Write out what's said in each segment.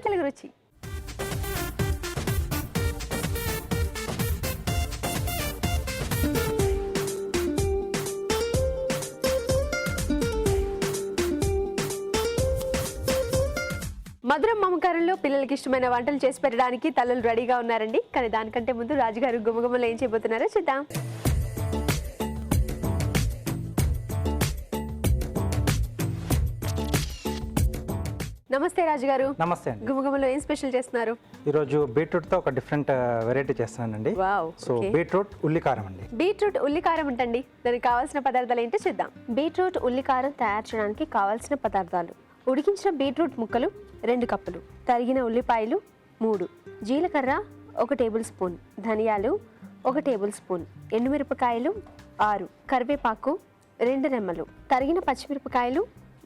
తెలుగు రుచి. మధురం మమకారంలో పిల్లలకి ఇష్టమైన వంటలు చేసి పెట్టడానికి తల్లులు రెడీగా ఉన్నారండి. కానీ దానికంటే ముందు రాజుగారు గుమగుమలు ఏం చేయబోతున్నారో చూద్దాం. నమస్తే రాజుగారు. నమస్తే అండి. గుమగుమలో ఏం స్పెషల్ చేస్తున్నారు? ఈరోజు బీట్రూట్ తో ఒక డిఫరెంట్ వెరైటీ చేస్తున్నానండి. సో బీట్రూట్ ఉల్లికారం అండి. బీట్రూట్ ఉల్లికారం అంటండి. దానికి కావాల్సిన పదార్థాలు ఏంటో చూద్దాం. బీట్రూట్ ఉల్లికారం తయారు చేయడానికి కావాల్సిన పదార్థాలు: ఉడికించిన బీట్రూట్ ముక్కలు 2 కప్పులు, తరిగిన ఉల్లిపాయలు 3, జీలకర్ర 1 టేబుల్ స్పూన్, ధనియాలు 1 టేబుల్ స్పూన్, ఎండుమిరపకాయలు 6, కరివేపాకు 2 రెమ్మలు, తరిగిన పచ్చిమిరపకాయలు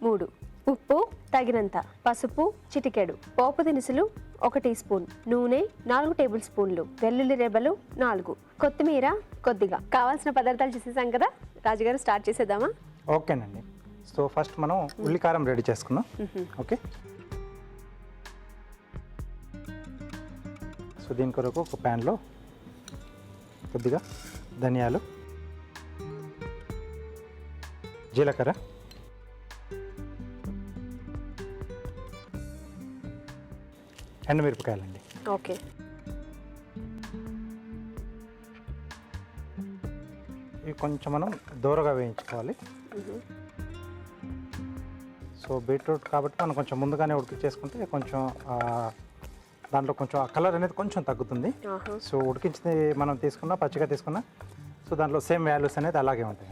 3, ఉప్పు తగినంత, పసుపు చిటికెడు, పోపు దినుసులు 1 టీ స్పూన్, నూనె 4 టేబుల్ స్పూన్లు, వెల్లుల్లి రెబ్బలు 4, కొత్తిమీర కొద్దిగా. కావాల్సిన పదార్థాలు చేసేసాం కదా రాజుగారు, స్టార్ట్ చేసేద్దామా? ఓకేనండి. సో ఫస్ట్ మనం ఉల్లికారం రెడీ చేసుకుందాం. ఓకే. సో దీని కొరకు ఒక ప్యాన్లో కొద్దిగా ధనియాలు, జీలకర్ర, ఎండుమిరపకాయలండి. ఓకే. ఇవి కొంచెం మనం దూరగా వేయించుకోవాలి. సో బీట్రూట్ కాబట్టి మనం కొంచెం ముందుగానే ఉడికించేసుకుంటే కొంచెం దాంట్లో కొంచెం ఆ కలర్ అనేది కొంచెం తగ్గుతుంది. సో ఉడికించింది మనం తీసుకున్నా పచ్చిగా తీసుకున్నా సో దాంట్లో సేమ్ వాల్యూస్ అనేది అలాగే ఉంటాయి.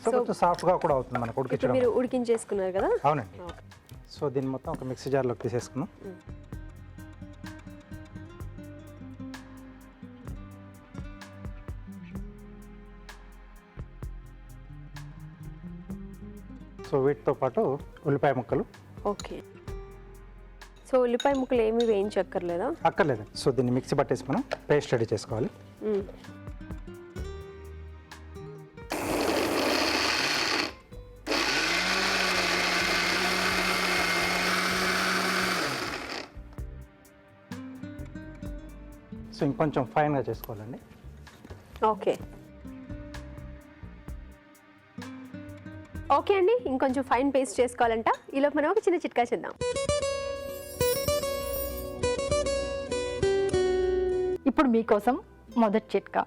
సో కొంచెం సాఫ్ట్గా కూడా అవుతుంది మనకు ఉడికించడం. మీరు ఉడికించేసుకున్నారు కదా? అవునండి. సో దీన్ని మొత్తం ఒక మిక్సీ జార్లోకి తీసేసుకున్నాం. సో వీటితో పాటు ఉల్లిపాయ ముక్కలు. ఓకే. సో ఉల్లిపాయ ముక్కలు ఏమి వేయించక్కర్లేదా? అక్కర్లేదు. సో దీన్ని మిక్సీ పట్టేసి మనం పేస్ట్ రెడీ చేసుకోవాలి. సో ఇంకొంచెం ఫైన్గా చేసుకోవాలండి. ఓకే. ఓకే అండి, ఇంకొంచెం ఫైన్ పేస్ట్ చేసుకోవాలంట. ఈలోపు మనం ఒక చిన్న చిట్కా చేద్దాం. ఇప్పుడు మీకోసం మొదటి చిట్కా.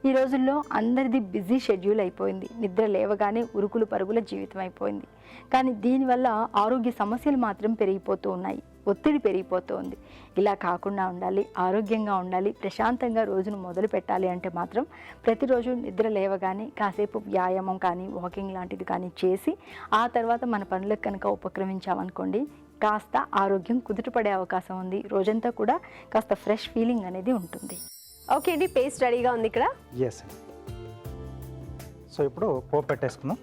ఈ రోజుల్లో అందరిది బిజీ షెడ్యూల్ అయిపోయింది. నిద్ర లేవగానే ఉరుకులు పరుగుల జీవితం అయిపోయింది. కానీ దీనివల్ల ఆరోగ్య సమస్యలు మాత్రం పెరిగిపోతూ ఉన్నాయి, ఒత్తిడి పెరిగిపోతూ ఉంది. ఇలా కాకుండా ఉండాలి, ఆరోగ్యంగా ఉండాలి, ప్రశాంతంగా రోజును మొదలు పెట్టాలి అంటే మాత్రం ప్రతిరోజు నిద్ర లేవగానే కాసేపు వ్యాయామం కానీ వాకింగ్ లాంటిది కానీ చేసి ఆ తర్వాత మన పనులకు కనుక ఉపక్రమించామనుకోండి కాస్త ఆరోగ్యం కుదుటపడే అవకాశం ఉంది. రోజంతా కూడా కాస్త ఫ్రెష్ ఫీలింగ్ అనేది ఉంటుంది. ఓకే అండి, పేస్ట్ రెడీగా ఉంది ఇక్కడ. ఎస్. సో ఇప్పుడు పోపు పెట్టేసుకుందాం.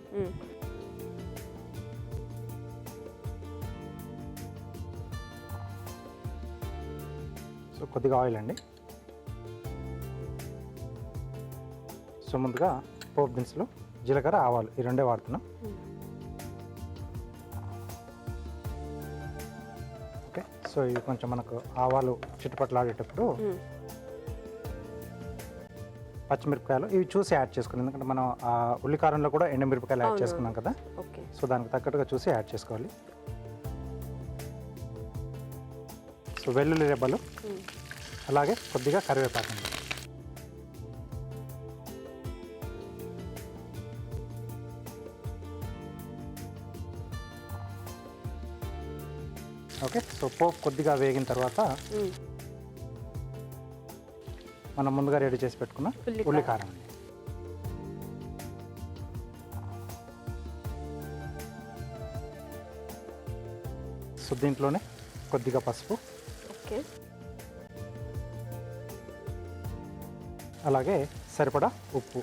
సో కొద్దిగా ఆయిల్ అండి. సో ముందుగా పోపు దినుసులు జీలకర్ర ఆవాలు ఈ రెండే వాడుతున్నాం. ఓకే. సో ఇవి కొంచెం మనకు ఆవాలు చిట్టుపట్లాడేటప్పుడు పచ్చిమిరపకాయలు ఇవి చూసి యాడ్ చేసుకున్నాం. ఎందుకంటే మనం ఉల్లికారంలో కూడా ఎండుమిరపకాయలు యాడ్ చేసుకున్నాం కదా. సో దానికి తగ్గట్టుగా చూసి యాడ్ చేసుకోవాలి. సో వెల్లుల్లి రెబ్బలు, అలాగే కొద్దిగా కరివేపాకు. ఓకే. సో పోపు కొద్దిగా వేగిన తర్వాత మనం ముందుగా రెడీ చేసి పెట్టుకున్న ఉల్లికారం. సో దీంట్లోనే కొద్దిగా పసుపు, అలాగే సరిపడా ఉప్పు.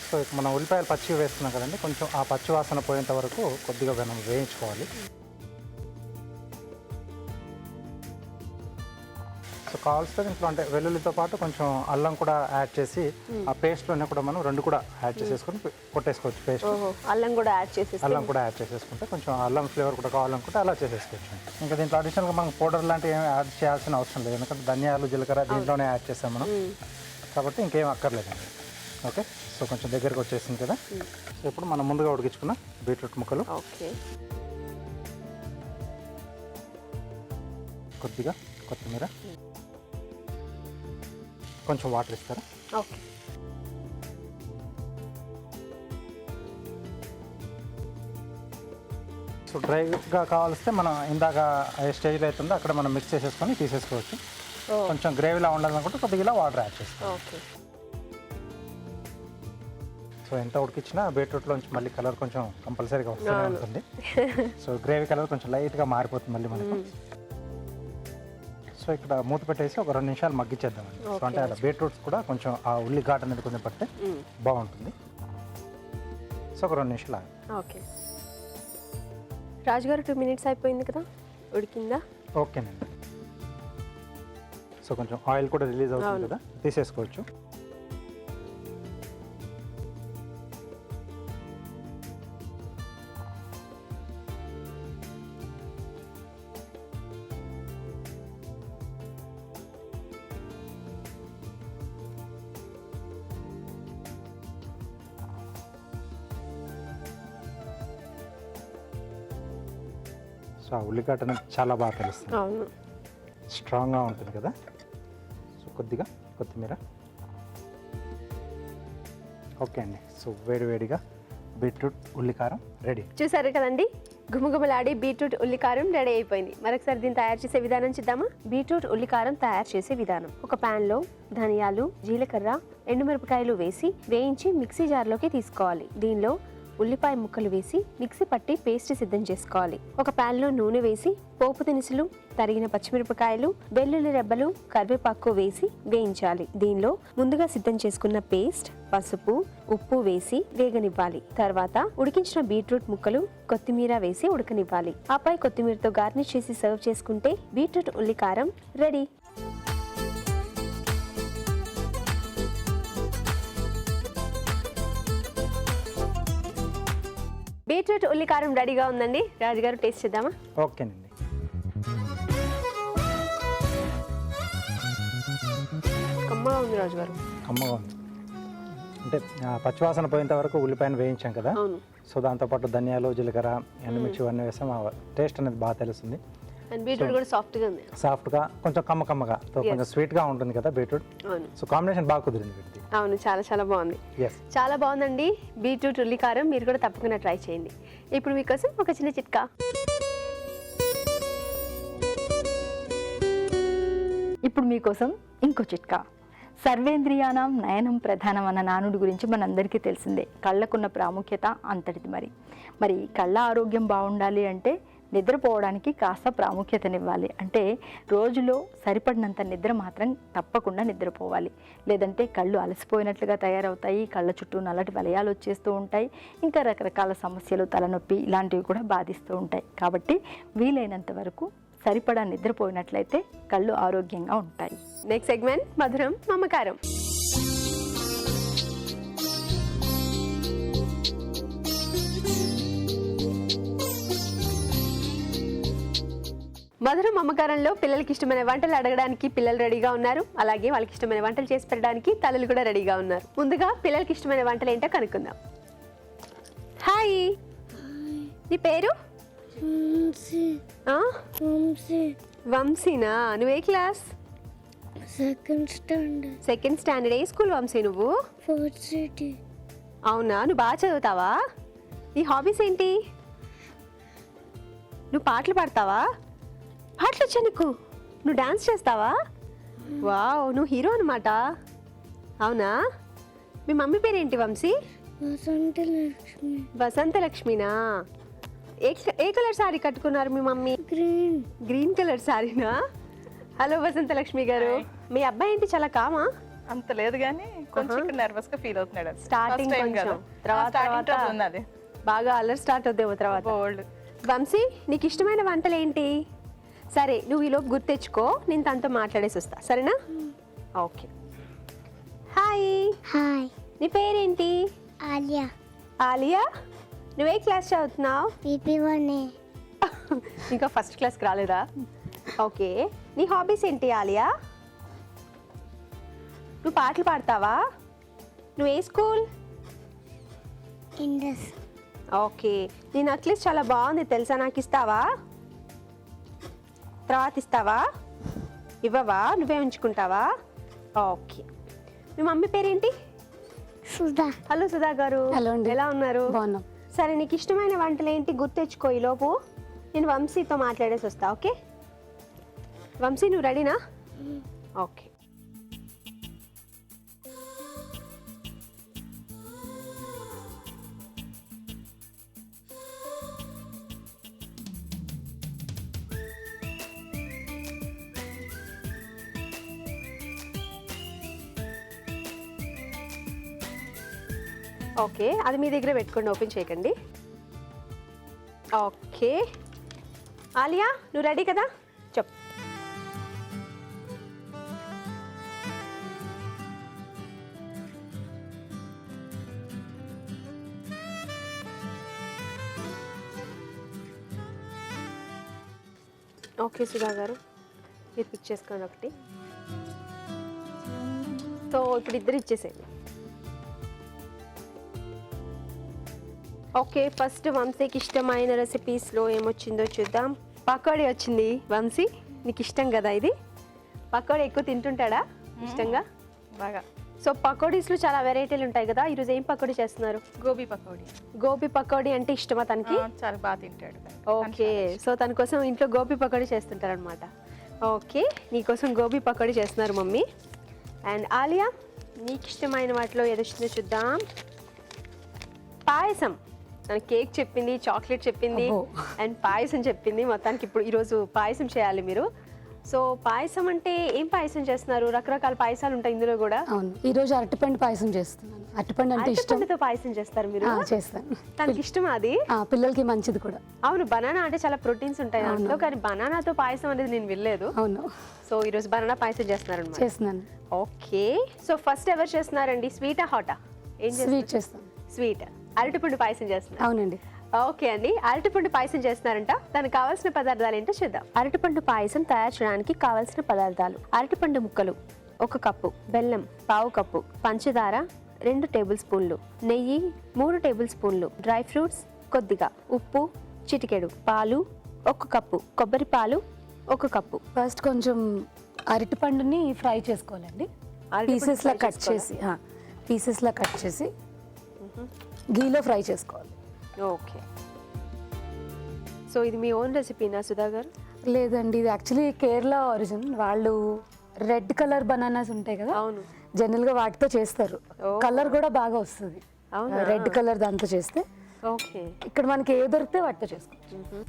సో మనం ఉల్లిపాయలు పచ్చి వేస్తున్నాం కదండి, కొంచెం ఆ పచ్చి వాసన పోయేంత వరకు కొద్దిగా మనం వేయించుకోవాలి. సో కావాల్సిన దీంట్లో అంటే వెల్లుల్లితో పాటు కొంచెం అల్లం కూడా యాడ్ చేసి ఆ పేస్ట్లోనే కూడా మనం రెండు కూడా యాడ్ చేసేసుకొని కొట్టేసుకోవచ్చు పేస్ట్. అల్లం కూడా యాడ్ చేసేసి అల్లం కూడా యాడ్ చేసేసుకుంటే కొంచెం అల్లం ఫ్లేవర్ కూడా కావాలనుకుంటే అలా చేసేసుకోవచ్చు. ఇంకా దీంట్లో అడిషనల్గా మనం పౌడర్ లాంటివి ఏమి యాడ్ చేయాల్సిన అవసరం లేదు, ఎందుకంటే ధనియాలు జీలకర్ర దీంట్లోనే యాడ్ చేస్తాం మనం, కాబట్టి ఇంకేం అక్కర్లేదండి. ఓకే, సో కొంచెం దగ్గరకు వచ్చేసింది కదా. సో ఇప్పుడు మనం ముందుగా ఉడికించుకున్న బీట్రూట్ ముక్కలు, ఓకే, కొద్దిగా కొత్తిమీర, కొంచెం వాటర్ ఇస్తారా? ఓకే. సో డ్రైగా కావాల్స్తే మనం ఇందాక ఏ స్టేజ్లో అవుతుందో అక్కడ మనం మిక్స్ చేసేసుకొని తీసేసుకోవచ్చు. కొంచెం గ్రేవీలా ఉండాలనుకుంటే కొద్దిగా వాటర్ యాడ్ చేసుకోవాలి. ఓకే. సో ఎంత ఉడికించినా బీట్రూట్లోంచి మళ్ళీ కలర్ కొంచెం కంపల్సరీగా వస్తూనే ఉంటుంది. సో గ్రేవీ కలర్ కొంచెం లైట్గా మారిపోతుంది మళ్ళీ మనకు. సో ఇక్కడ మూత పెట్టేసి ఒక 2 నిమిషాలు మగ్గించేద్దామండి. సో అంటే అలా బీట్రూట్స్ కూడా కొంచెం ఆ ఉల్లి ఘాట్ అనేది కొంచెం పడితే బాగుంటుంది. సో ఒక 2 నిమిషాలు ఆగి. ఓకే రాజుగారు, 2 మినిట్స్ అయిపోయింది కదా, ఉడికిందా? ఓకేనండి. సో కొంచెం ఆయిల్ కూడా రిలీజ్ అవుతుంది కదా, తీసేసుకోవచ్చు. సో ఆ ఉల్లిగడ్డ అనేది చాలా బాగా తెలుస్తుంది, అవును, స్ట్రాంగ్గా ఉంటుంది కదా. సో కొద్దిగా కొత్తిమీర. ఓకే అండి. సో వేడివేడిగా బీట్రూట్ ఉల్లికారం రెడీ. చూసారు కదండి, గుమగుమలాడి బీట్రూట్ ఉల్లికారం రెడీ అయిపోయింది. మరొకసారి దీన్ని తయారు చేసే విధానం చూద్దామా? బీట్రూట్ ఉల్లికారం తయారు చేసే విధానం: ఒక ప్యాన్ లో ధనియాలు, జీలకర్ర, ఎండుమిరపకాయలు వేసి వేయించి మిక్సీ జార్లోకి తీసుకోవాలి. దీనిలో ఉల్లిపాయ ముక్కలు వేసి మిక్సీ పట్టి పేస్ట్ సిద్ధం చేసుకోవాలి. ఒక ప్యాన్ లో నూనె వేసి పోపు దినుసులు, తరిగిన పచ్చిమిరపకాయలు, వెల్లుల్లి రెబ్బలు, కరివేపాకు వేసి వేయించాలి. దీనిలో ముందుగా సిద్ధం చేసుకున్న పేస్ట్, పసుపు, ఉప్పు వేసి వేగనివ్వాలి. తర్వాత ఉడికించిన బీట్రూట్ ముక్కలు, కొత్తిమీర వేసి ఉడకనివ్వాలి. ఆపై కొత్తిమీరతో గార్నిష్ చేసి సర్వ్ చేసుకుంటే బీట్రూట్ ఉల్లికారం రెడీ. బీట్రూట్ ఉల్లికారం రెడీగా ఉందండి. రాజుగారు, టేస్ట్ చేద్దామా? ఓకేనండి. కమ్మగా ఉంది రాజుగారు. కమ్మగా ఉంది అంటే పచ్చివాసన పోయేంత వరకు ఉల్లిపాయను వేయించాం కదా. అవును. సో దాంతోపాటు ధనియాలు, జీలకర్ర, ఎండుమిర్చి ఇవన్నీ వేసాం. టేస్ట్ అనేది బాగా తెలుస్తుంది. అండ్ బీట్రూట్ కూడా సాఫ్ట్గా ఉంది. సాఫ్ట్గా, కొంచెం కమ్మగా, కొంచెం స్వీట్గా ఉంటుంది కదా బీట్రూట్. అవును. సో కాంబినేషన్ బాగా కుదిరింది వీటిది. అవును, చాలా చాలా బాగుంది. ఎస్, చాలా బాగుందండి బీట్రూట్ ఉల్లికారం. మీరు కూడా తప్పకుండా ట్రై చేయండి. ఇప్పుడు మీకోసం ఒక చిన్న చిట్కా. ఇప్పుడు మీకోసం ఇంకో చిట్కా. సర్వేంద్రియానం నయనం ప్రధానం అన్న నానుడి గురించి మనందరికీ తెలిసిందే. కళ్ళకున్న ప్రాముఖ్యత అంతటిది. మరి కళ్ళ ఆరోగ్యం బాగుండాలి అంటే నిద్రపోవడానికి కాస్త ప్రాముఖ్యతనివ్వాలి. అంటే రోజులో సరిపడినంత నిద్ర మాత్రం తప్పకుండా నిద్రపోవాలి. లేదంటే కళ్ళు అలసిపోయినట్లుగా తయారవుతాయి, కళ్ళ చుట్టూ నల్లటి వలయాలు వచ్చేస్తూ ఉంటాయి, ఇంకా రకరకాల సమస్యలు, తలనొప్పి ఇలాంటివి కూడా బాధిస్తూ ఉంటాయి. కాబట్టి వీలైనంత వరకు సరిపడా నిద్రపోయినట్లయితే కళ్ళు ఆరోగ్యంగా ఉంటాయి. నెక్స్ట్ సెగ్మెంట్ మధురం మమకారం. మధురం మమకారంలో పిల్లలకి ఇష్టమైన వంటలు అడగడానికి పిల్లలు రెడీగా ఉన్నారు. అలాగే వాళ్ళకి ఇష్టమైన వంటలు చేసి పెట్టడానికి తల్లులు కూడా రెడీగా ఉన్నారు. ముందుగా పిల్లలకి ఇష్టమైన వంటలు ఏంటో కనుక్కుందాం. హాయ్, నీ పేరు? వంశీనా? నువ్వే క్లాస్? Second standard. ఏ స్కూల్ వంశీ నువ్వు? అవునా, నువ్వు బాగా చదువుతావా? నీ హాబీస్ ఏంటి? నువ్వు పాటలు పాడతావా? పాటలు వచ్చా నీకు? నువ్వు డాన్స్ చేస్తావా? వావ్, నువ్వు హీరో అనమాట. అవునా? మీ మమ్మీ పేరేంటి వంశీ? వసంత లక్ష్మినా? ఏ కలర్ సారీ కట్టుకున్నారు మీ మమ్మీ? గ్రీన్ కలర్ సారీనా? హలో వసంత లక్ష్మి గారు, మీ అబ్బాయి ఏంటి చాలా కామా? అంత లేదు కానీ కొంచెం నర్వస్ గా ఫీల్ అవుతున్నాడు. స్టార్టింగ్ కొంచెం, తర్వాత బాగా అల్లరి స్టార్ట్ అవుద్దేమో తర్వాత. వంశీ, నీకు ఇష్టమైన వంటలు ఏంటి? సరే నువ్వు ఈలోపు గుర్తు తెచ్చుకో, నేను తనతో మాట్లాడేసి వస్తా, సరేనా? ఓకే. హాయ్, హాయ్ నీ పేరేంటి? ఆలియా. ఆలియా, నువ్వే క్లాస్ చదువుతున్నావు? పీపీ1 ఇంకా ఫస్ట్ క్లాస్కి రాలేదా? ఓకే. నీ హాబీస్ ఏంటి ఆలియా? నువ్వు పాటలు పాడతావా? నువ్వు ఏ స్కూల్? ఇండస్. ఓకే. నీ నెక్లెస్ చాలా బాగుంది తెలుసా, నాకు ఇస్తావా? తర్వాత ఇస్తావా? ఇవ్వవా? నువ్వే ఉంచుకుంటావా? ఓకే. మీ మమ్మీ పేరేంటి? సుధా. హలో సుధా గారు. హలో అండి. ఎలా ఉన్నారు? బాగున్నాం. సరే నీకు ఇష్టమైన వంటలు ఏంటి గుర్తు తెచ్చుకో ఈలోపు, నేను వంశీతో మాట్లాడేసి వస్తా. ఓకే వంశీ, నువ్వు రెడీనా? ఓకే. ఓకే, అది మీ దగ్గర పెట్టుకోండి, ఓపెన్ చేయకండి. ఓకే ఆలియా, నువ్వు రెడీ కదా? చెప్పు. ఓకే సుధా గారు, మీరు పిక్ చేసుకోండి ఒకటి. సో ఇప్పుడు ఇద్దరు ఇచ్చేసేయండి. ఓకే, ఫస్ట్ వంశీకి ఇష్టమైన రెసిపీస్లో ఏమొచ్చిందో చూద్దాం. పకోడీ వచ్చింది. వంశీ, నీకు ఇష్టం కదా ఇది? పకోడీ ఎక్కువ తింటుంటాడా ఇష్టంగా? బాగా. సో పకోడీస్లో చాలా వెరైటీలు ఉంటాయి కదా, ఈరోజు ఏం పకోడీ చేస్తున్నారు? గోబీ పకోడీ. గోబీ పకోడీ అంటే ఇష్టమా తనకి? చాలా బాగా తింటాడు. ఓకే, సో తన కోసం ఇంట్లో గోబీ పకోడీ చేస్తుంటారనమాట. ఓకే, నీకోసం గోబీ పకోడీ చేస్తున్నారు మమ్మీ. అండ్ ఆలియా, నీకు ఇష్టమైన వాటిలో ఏది వచ్చిందో చూద్దాం. పాయసం. తన కేక్ చెప్పింది, చాక్లెట్ చెప్పింది, అండ్ పాయసం చెప్పింది. మొత్తానికి ఇప్పుడు ఈరోజు పాయసం చేయాలి మీరు. సో పాయసం అంటే ఏం పాయసం చేస్తున్నారు? రకరకాల పాయసాలు ఉంటాయి ఇందులో కూడా. అవును, ఈ రోజు అరటిపండు పాయసం చేస్తున్నాను. అరటిపండు అంటే ఇష్టం. అరటిపండుతో పాయసం చేస్తారు మీరు? చేస్తాను. తనకి ఇష్టమా అది? పిల్లలకి మంచిది కూడా. అవును, బనానా అంటే చాలా ప్రోటీన్స్ ఉంటాయి దాంట్లో, కానీ బనానాతో పాయసం అనేది నేను వినలేదు. అవును, సో ఈరోజు బనానా పాయసం చేస్తున్నారు అనమాట. చేస్తున్నాను. ఓకే, సో ఫస్ట్ ఎవరు చేస్తున్నారండి? స్వీటా హాటా? ఏం స్వీట్ చేస్తాను. స్వీట్. అరటిపండు పాయసం చేస్తున్నారు. అవునండి. ఓకే అండి, అరటిపండు పాయసం చేస్తున్నారంట. దానికి కావాల్సిన పదార్థాలు ఏంటో చూద్దాం. అరటిపండు పాయసం తయారు చేయడానికి కావాల్సిన పదార్థాలు: అరటిపండు ముక్కలు 1 కప్పు, బెల్లం 1/2 కప్పు, పంచదార 2 టేబుల్ స్పూన్లు, నెయ్యి 3 టేబుల్ స్పూన్లు, డ్రై ఫ్రూట్స్ కొద్దిగా, ఉప్పు చిటికెడు, పాలు 1 కప్పు, కొబ్బరి పాలు 1 కప్పు. ఫస్ట్ కొంచెం అరటిపండుని ఫ్రై చేసుకోవాలండి. పీసెస్లా కట్ చేసి పీసెస్లా కట్ చేసి గీలో ఫ్రై చేసుకోవాలి. ఓకే, సో ఇది మీ ఓన్ రెసిపీనా సుధా గారు? లేదండి, ఇది యాక్చువల్లీ కేరళ ఒరిజిన్. వాళ్ళు రెడ్ కలర్ బనానాస్ ఉంటాయి కదా, అవును, జనరల్గా వాటితో చేస్తారు. కలర్ కూడా బాగా వస్తుంది రెడ్ కలర్ దాంతో చేస్తే. ఓకే, ఇక్కడ మనకి ఏ దొరికితే వాటితో చేసుకోవచ్చు.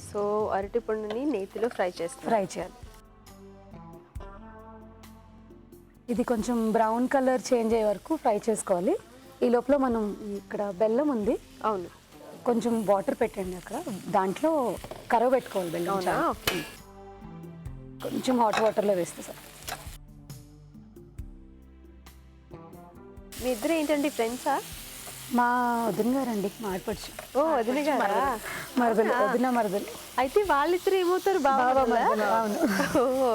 సో అరటిపండుని నేతిలో ఫ్రై ఫ్రై చేయాలి. ఇది కొంచెం బ్రౌన్ కలర్ చేంజ్ అయ్యే వరకు ఫ్రై చేసుకోవాలి. ఈ లోపల మనం ఇక్కడ బెల్లం ఉంది. అవును, కొంచెం వాటర్ పెట్టండి అక్కడ, దాంట్లో కరవ పెట్టుకోవాలి బెల్లం. అవునా? కొంచెం హాట్ వాటర్లో వేస్తే సార్. మీ ఇద్దరు ఏంటండి ఫ్రెండ్సా? మా వదిన గారండి, మా ఆడపడుచు. ఓ వదిన గారా? మరదలు, వదిన మరదలు. అయితే వాళ్ళిద్దరు ఏమవుతారు? బావ మరదలు. అవును. ఓహో,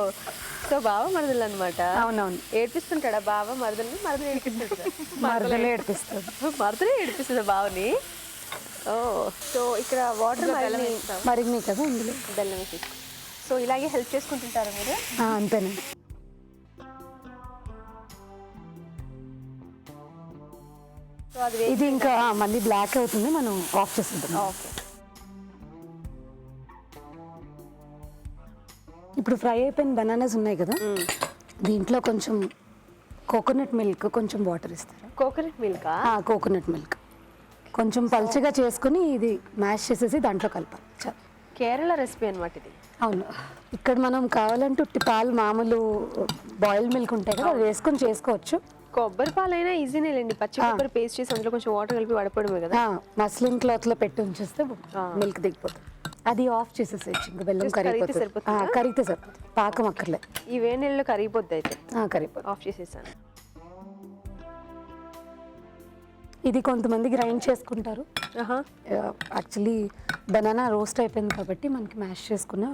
సో బావ మరదలు అనమాట. అవునవును. ఏడిపిస్తుంటాడా బావ మరదల్ని? మరదలు ఏడిపిస్తుంటాడా? మరదలే ఏడిపిస్తుంది. మరదలే ఏడిపిస్తుందా బావని? ఓ, సో ఇక్కడ వాటర్ మరిగినాయి కదా ఇందులో బెల్లం వేసి. సో ఇలాగే హెల్ప్ చేసుకుంటుంటారా మీరు? అంతేనండి. సో అది ఇది ఇంకా మళ్ళీ బ్లాక్ అవుతుంది, మనం ఆఫ్ చేసేద్దాం. ఓకే. ఇప్పుడు ఫ్రై అయిపోయిన బనానాస్ ఉన్నాయి కదా, దీంట్లో కొంచెం కోకోనట్ మిల్క్, కొంచెం వాటర్ ఇస్తారు. కోకోనట్ మిల్కా? కోకోనట్ మిల్క్ కొంచెం పల్చగా చేసుకుని ఇది మ్యాష్ చేసేసి దాంట్లో కలపాలి. చాలు. కేరళ రెసిపీ అనమాట ఇది. అవును, ఇక్కడ మనం కావాలంటే ఉట్టి పాలు, మామూలు బాయిల్డ్ మిల్క్ ఉంటాయి కదా, అది వేసుకొని చేసుకోవచ్చు. కొబ్బరి పాలైనా ఈజీనే లేండి. పచ్చి కొబ్బరి పేస్ట్ చేసి అందులో కొంచెం వాటర్ కలిపి వడపడమే కదా. మస్లిన్ క్లాత్లో పెట్టి ఉంచేస్తే మిల్క్ దిగిపోతుంది. అది ఆఫ్ చేసేసేయచ్చు, ఇంకా బెల్లం Just కరిగితే కరిగిపోతుంది. సరిపోతుందా? కరిగితే సరిపోతుంది, పాకం అక్కర్లే. ఈ వేడి నీళ్ళలో కరిగిపోద్ది అయితే. కరిగిపోతుంది. ఆఫ్ చేసేసాను. ఇది కొంతమంది గ్రైండ్ చేసుకుంటారు. యాక్చువల్లీ బనానా రోస్ట్ అయిపోయింది కాబట్టి మనకి మ్యాష్ చేసుకున్న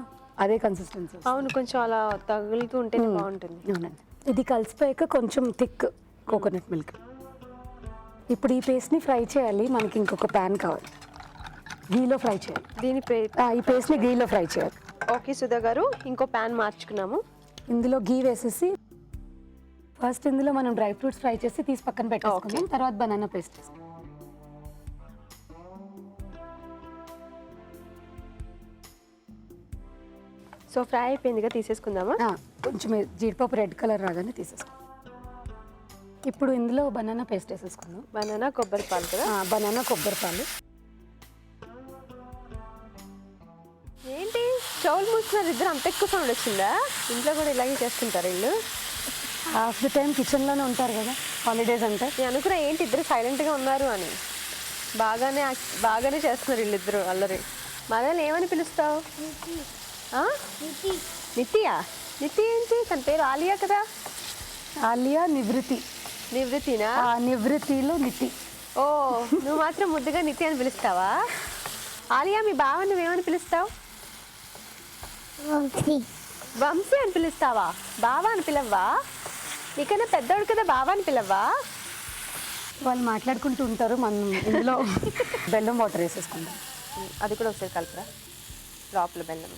అదే కన్సిస్టెన్సీ. అవును, కొంచెం అలా తగులుతూ ఉంటేనే బాగుంటుంది. అవునండి. ఇది కలిసిపోయాక కొంచెం థిక్ కోకోనట్ మిల్క్. ఇప్పుడు ఈ పేస్ట్ని ఫ్రై చేయాలి. మనకి ఇంకొక ప్యాన్ కావాలి, గీలో ఫ్రై చేయాలి. దీని ఈ పేస్ట్ని గీలో ఫ్రై చేయాలి. ఓకే సుధా గారు, ఇంకో ప్యాన్ మార్చుకున్నాము. ఇందులో గీ వేసేసి ఫస్ట్ ఇందులో మనం డ్రై ఫ్రూట్స్ ఫ్రై చేసి తీసి పక్కన పెట్టేసుకుందాం. తర్వాత బనానా పేస్ట్ వేసుకుందాం. సో ఫ్రై అయిపోయిందిగా, తీసేసుకుందామా? కొంచెం జీడిపప్పు రెడ్ కలర్ రాగానే తీసేసుకుందాం. ఇప్పుడు ఇందులో బనానా పేస్ట్ వేసేసుకుందాం. బనానా కొబ్బరి పాలు కదా. బనానా కొబ్బరి పాలు. ఏంటి చెవులు మూస్తున్నారు ఇద్దరు? అంత ఎక్కువ సౌండ్ వచ్చిందా? ఇంట్లో కూడా ఇలాగే చేస్తుంటారు వీళ్ళు? హాఫ్ ది టైం కిచెన్లోనే ఉంటారు కదా హాలిడేస్ అంటే. నేను అనుకున్నా ఏంటి ఇద్దరు సైలెంట్గా ఉన్నారు అని. బాగానే చేస్తున్నారు వీళ్ళిద్దరు అల్లరి. మదన్ ఏమని పిలుస్తావు? నిత్యా? నిత్య ఏంటి? తన పేరు ఆలియా కదా. ఆలియా నివృత్తి. నివృత్తినా? నివృత్తిలో నిత్తి. ఓ, నువ్వు మాత్రం ముద్దుగా నిత్య అని పిలుస్తావా? ఆలియా, మీ బావ నువ్వేమని పిలుస్తావు? వంశీ. వంశీ అని పిలుస్తావా? బావా అని పిలవ్వా? నీకన్నా పెద్దోడు కదా, బావా అని పిలవ్వా? వాళ్ళు మాట్లాడుకుంటూ ఉంటారు. మనం ఇందులో బెల్లం వాటర్ వేసేసుకుందాం. అది కూడా ఒకసారి కలపరా, లోపల బెల్లం.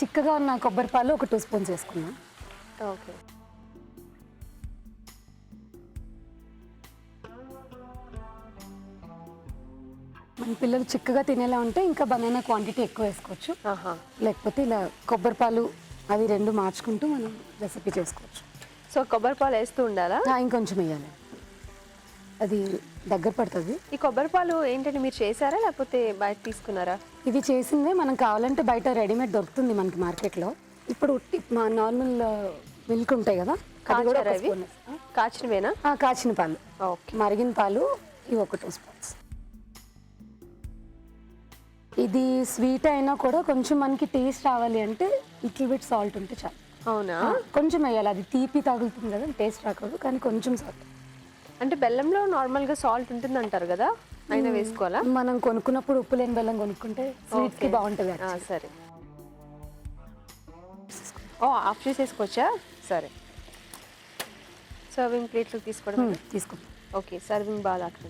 చిక్కగా ఉన్న కొబ్బరి పాలు ఒక 2 స్పూన్స్ వేసుకున్నాం. ఓకే. మన పిల్లలు చిక్కగా తినేలా ఉంటే ఇంకా బనానా క్వాంటిటీ ఎక్కువ వేసుకోవచ్చు. లేకపోతే ఇలా కొబ్బరి పాలు అవి 2 మార్చుకుంటూ మనం రెసిపీ చేసుకోవచ్చు. సో కొబ్బరి పాలు వేస్తూ ఉండాలా? ఇంకొంచెం వేయాలి, అది దగ్గర పడుతుంది. ఈ కొబ్బరి పాలు ఏంటంటే మీరు చేశారా లేకపోతే బయట తీసుకున్నారా? ఇది చేసిందే. మనం కావాలంటే బయట రెడీమేడ్ దొరుకుతుంది మనకి మార్కెట్లో. ఇప్పుడు మా నార్మల్ మిల్క్ ఉంటాయి కదా, అది కూడా ఒక స్పూన్. కాచినవేనా? కాచిన పాలు. ఓకే. మరిగిన పాలు ఇవి ఒక 2 స్పూన్స్. ఇది స్వీట్ అయినా కూడా కొంచెం మనకి టేస్ట్ రావాలి అంటే లిటిల్ బిట్ సాల్ట్ ఉంటే చాలు. అవునా? కొంచెం వేయాలి, అది తీపి తగులుతుంది కదా, టేస్ట్ రాకూడదు, కానీ కొంచెం సాల్ట్. అంటే బెల్లంలో నార్మల్గా సాల్ట్ ఉంటుంది అంటారు కదా, అయినా వేసుకోవాలా? మనం కొనుక్కున్నప్పుడు ఉప్పు లేని బెల్లం కొనుక్కుంటే స్వీట్కి బాగుంటుంది. సరే. ఆఫ్ చేసేసుకోవచ్చా? సరే. సర్వింగ్ ప్లేట్లు తీసుకోవడం. తీసుకుంటాం. ఓకే, సర్వింగ్ బాగా అక్కడ.